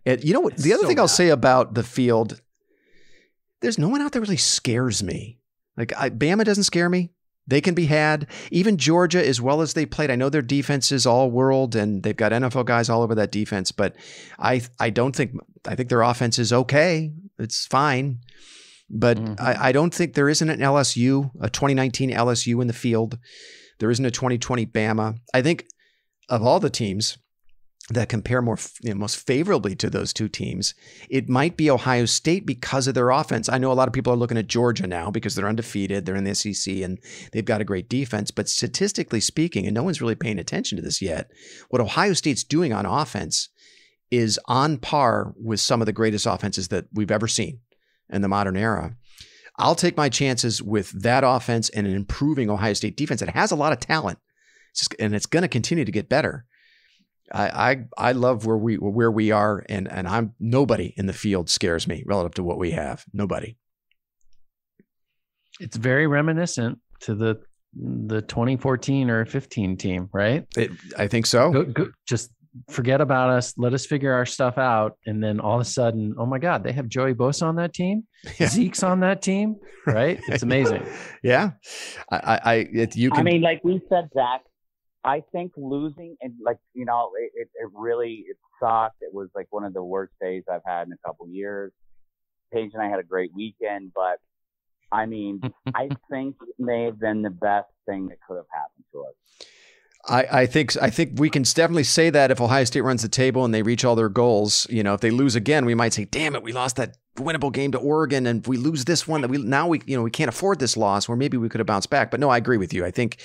And you know what? The other thing I'll say about the field, there's no one out there really scares me. Like Bama doesn't scare me. They can be had. Even Georgia, as well as they played, I know their defense is all world and they've got NFL guys all over that defense, but I think their offense is okay. It's fine. But I don't think there isn't an LSU, a 2019 LSU in the field. There isn't a 2020 Bama. I think of all the teams that compare most favorably to those two teams, it might be Ohio State because of their offense. I know a lot of people are looking at Georgia now because they're undefeated. They're in the SEC and they've got a great defense. But statistically speaking, and no one's really paying attention to this yet, what Ohio State's doing on offense is on par with some of the greatest offenses that we've ever seen in the modern era. I'll take my chances with that offense and an improving Ohio State defense. It has a lot of talent, and it's going to continue to get better. I love where we are, and nobody in the field scares me relative to what we have. Nobody. It's very reminiscent to the 2014 or 15 team, right? I think so. Just forget about us. Let us figure our stuff out. And then all of a sudden, oh my God, they have Joey Bosa on that team. Yeah. Zeke's on that team, right? It's amazing. Yeah. I mean, like we said, Zach, I think losing and it really sucked. It was like one of the worst days I've had in a couple of years. Paige and I had a great weekend, but I mean, I think it may have been the best thing that could have happened to us. I think we can definitely say that if Ohio State runs the table and they reach all their goals, if they lose again, we might say, damn it, we lost that winnable game to Oregon. And if we lose this one, we can't afford this loss where maybe we could have bounced back. But no, I agree with you. I think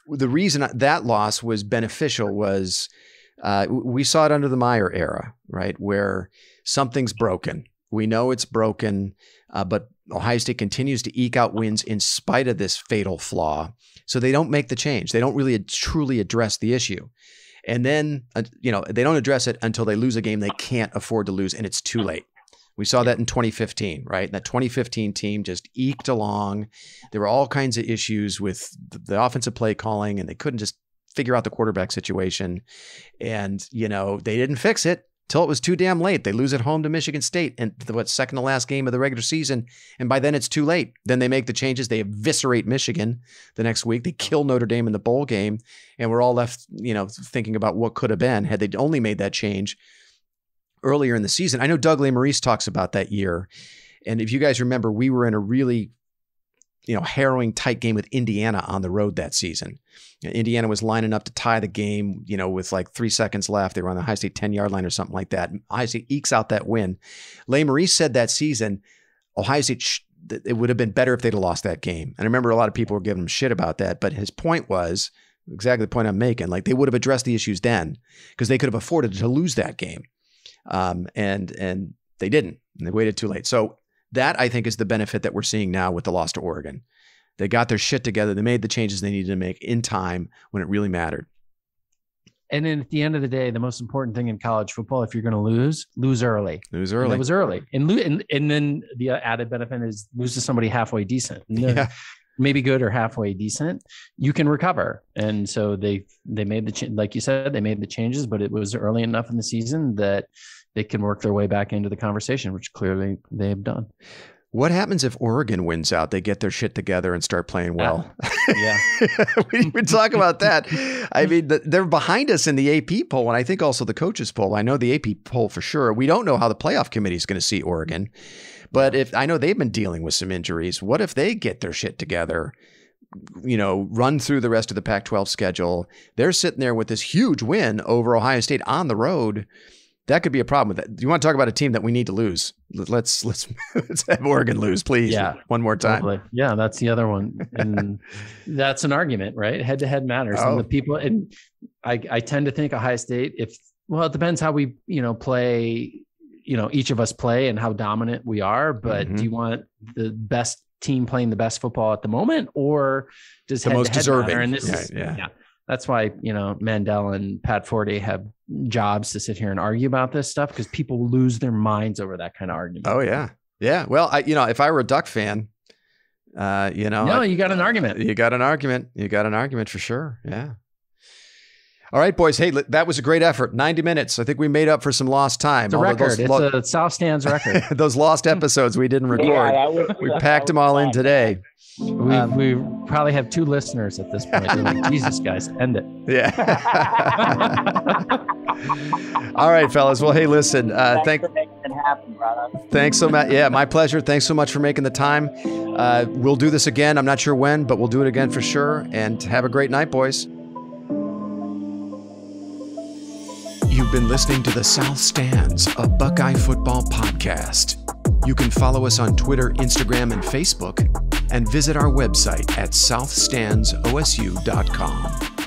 the reason that loss was beneficial was we saw it under the Meyer era, right? Where something's broken. We know it's broken, but Ohio State continues to eke out wins in spite of this fatal flaw. So they don't make the change. They don't really truly address the issue. And then, they don't address it until they lose a game they can't afford to lose, and it's too late. We saw that in 2015, right? That 2015 team just eked along. There were all kinds of issues with the offensive play calling, and they couldn't just figure out the quarterback situation. And, they didn't fix it till it was too damn late. They lose at home to Michigan State and second to last game of the regular season. And by then it's too late. Then they make the changes. They eviscerate Michigan the next week. They kill Notre Dame in the bowl game. And we're all left, thinking about what could have been had they only made that change earlier in the season. I know Doug Lesmerises talks about that year. And if you guys remember, we were in a really, harrowing tight game with Indiana on the road that season. Indiana was lining up to tie the game, with like 3 seconds left. They were on the Ohio State 10-yard line or something like that. Ohio State ekes out that win. Lesmerises said that season, Ohio State, it would have been better if they'd have lost that game. And I remember a lot of people were giving him shit about that. But his point was exactly the point I'm making. Like they would have addressed the issues then because they could have afforded to lose that game. And they didn't. And they waited too late. So that, I think, is the benefit that we're seeing now with the loss to Oregon. They got their shit together. They made the changes they needed to make in time when it really mattered. And then at the end of the day, the most important thing in college football, if you're going to lose early. Lose early. And it was early. And then the added benefit is lose to somebody halfway decent. Yeah. Maybe good or halfway decent, you can recover. And so they made like you said, they made the changes, but it was early enough in the season that they can work their way back into the conversation, which clearly they have done. What happens if Oregon wins out? They get their shit together and start playing well. Yeah. we talk about that. I mean, they're behind us in the AP poll, and I think also the coaches poll. I know the AP poll for sure. We don't know how the playoff committee is going to see Oregon, but if I know they've been dealing with some injuries, what if they get their shit together, run through the rest of the Pac-12 schedule? They're sitting there with this huge win over Ohio State on the road. That could be a problem with that. Do you want to talk about a team that we need to lose? Let's have Oregon lose, please. Yeah, one more time. Totally. Yeah, that's the other one, and that's an argument, right? Head to head matters, and the people. And I tend to think Ohio State. It depends how we play. Each of us play and how dominant we are. But do you want the best team playing the best football at the moment, or does the most deserving? Matter? And this that's why Mandel and Pat Forty have jobs to sit here and argue about this stuff, because people lose their minds over that kind of argument. Oh yeah. Well, if I were a Duck fan, you got an argument. You got an argument for sure. Yeah. All right, boys. Hey, that was a great effort. 90 minutes. I think we made up for some lost time. It's a record. It's a South Stands record. Those lost episodes we didn't record. We packed them all in today. We probably have 2 listeners at this point. They're like, Jesus, guys, end it. Yeah. All right, fellas. Well, hey, listen. Thanks for making it happen, brother. Thanks so much. Yeah, my pleasure. Thanks so much for making the time. We'll do this again. I'm not sure when, but we'll do it again for sure. And have a great night, boys. You've been listening to the South Stands, a Buckeye football podcast. You can follow us on Twitter, Instagram, and Facebook, and visit our website at southstandsosu.com.